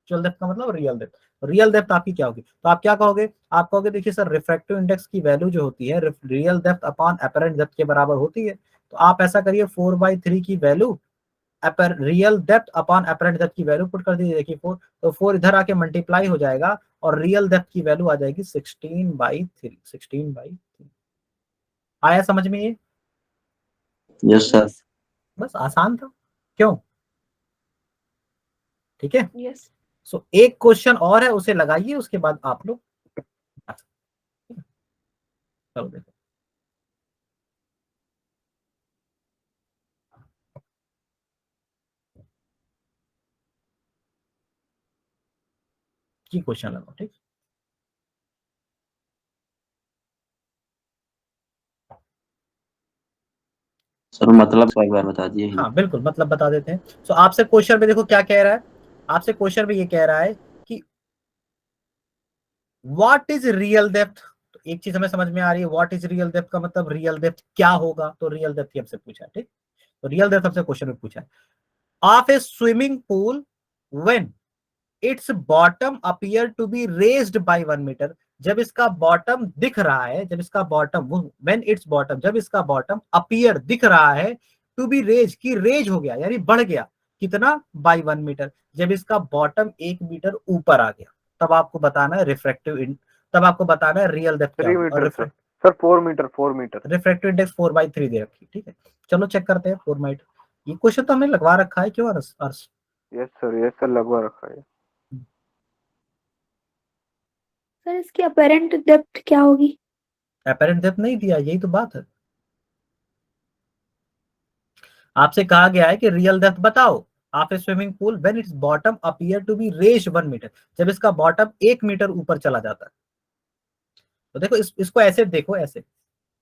एक्चुअल डेप्थ का मतलब रियल डेप्थ, रियल डेप्थ आपकी क्या होगी? तो आप क्या कहोगे, आप कहोगे देखिए सर, रिफ्रैक्टिव इंडेक्स की वैल्यू जो होती है real depth upon apparent depth के बराबर होती है। तो आप ऐसा करिए, 4/3 की value real depth upon apparent depth की वैल्यू पुट कर दीजिए। देखिए 4, तो 4 इधर आके मल्टीप्लाई हो जाएगा और रियल डेप्थ की वैल्यू आ जाएगी 16/3, 16/3। आया समझ में ये? Yes sir. बस आसान था, क्यों? ठीक है, यस। सो एक क्वेश्चन और है, उसे लगाइए, उसके बाद आप लोग चलो देखो। की क्वेश्चन लगाओ, ठीक। सर मतलब एक बार बता दिए। हाँ बिल्कुल, मतलब बता देते हैं। सो आपसे क्वेश्चन में देखो क्या कह रहा है, आपसे क्वेश्चन में ये कह रहा है कि व्हाट इज रियल डेप्थ। तो एक चीज हमें समझ में आ रही है, व्हाट इज रियल डेप्थ का मतलब रियल डेप्थ क्या होगा, तो रियल डेप्थ ही हमसे पूछा है, ठीक। तो रियल डेप्थ हमसे क्वेश्चन में पूछा है, of a swimming pool when its bottom appear to be raised by 1 metre. जब इसका बॉटम दिख रहा है, जब इसका बॉटम, व्हेन इट्स बॉटम, जब इसका बॉटम अपीयर दिख रहा है टू बी रेज, की रेज हो गया यानी बढ़ गया, कितना, बाय 1 मीटर। जब इसका बॉटम 1 मीटर ऊपर आ गया, तब आपको बताना है रिफ्रैक्टिव, तब आपको बताना है रियल डेप्थ क्या 3 होगा। Metre sir 4 metre, 4 metre. Refractive index 4/3 दे रखी है, ठीक है। चलो चेक करते हैं 4 मीटर। ये क्वेश्चन तो हमने लगवा रखा है, क्यों अर्श? यस सर लगवा रखा है। सर इसकी अपेरेंट डेप्थ क्या होगी? अपेरेंट डेप्थ नहीं दिया, यही तो बात है। आपसे कहा गया है कि रियल डेप्थ बताओ of a swimming pool when its bottom appear to be raised 1 metre, जब इसका बॉटम 1 मीटर ऊपर चला जाता है। तो देखो इसको ऐसे देखो, ऐसे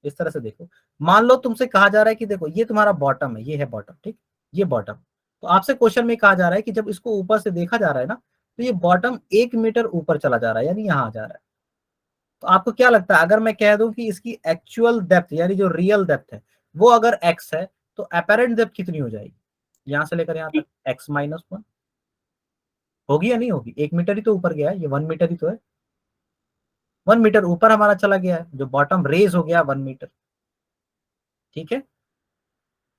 इस तरह से देखो। मान लो तुमसे कहा जा रहा है कि देखो ये तुम्हारा बॉटम है, ये है बॉटम, ठीक, ये बॉटम। तो आपसे क्वेश्चन में कहा जा रहा है कि जब इसको ऊपर से देखा जा रहा है ना, तो ये बॉटम 1 मीटर ऊपर चला जा रहा है, यानी यहाँ जा रहा है। तो आपको क्या लगता है अगर मैं कह दूं कि इसकी एक्चुअल डेप्थ यानी जो रियल डेप्थ है वो अगर x है तो अपेरेंट डेप्थ कितनी हो जाएगी, यहां से लेकर यहां तक x-1 होगी या नहीं होगी? 1 मीटर ही तो ऊपर गया है, ये 1 मीटर ही तो है, 1 मीटर ऊपर हमारा चला गया है, जो बॉटम रेज हो गया 1 मीटर। ठीक है,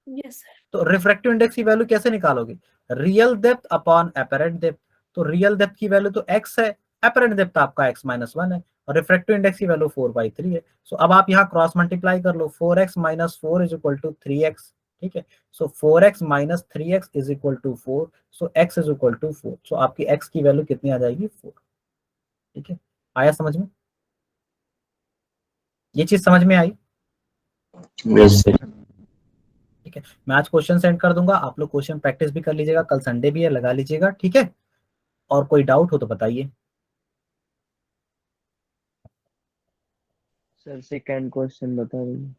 यस सर। तो रिफ्रैक्टिव इंडेक्स की वैल्यू कैसे निकालोगे? Real depth upon apparent depth. तो रियल डेप्थ की वैल्यू तो x है, अपेरेंट डेप्थ आपका x-1 है, और रिफ्रैक्टिव इंडेक्स की वैल्यू 4/3 है। सो अब आप यहाँ क्रॉस मल्टीप्लाई कर लो, 4x - 4 is equal to 3x। ठीक है, so 4x - 3x is equal to 4, so x is equal to 4। So आपकी x की वैल्यू कितनी आ जाएगी? 4। ठीक है, आया समझ में? ये चीज समझ में आई? Yes sir. ठीक है, मैं आज क्वेश्चन सेंड कर दूंगा, आप लोग क्वेश्चन प्रैक्टिस भी कर लीजिएगा, कल संडे भी है, लगा लीजिएगा। ठीक है, और कोई डाउट हो तो बताइए। सर सेकंड क्वेश्चन बता दीजिए।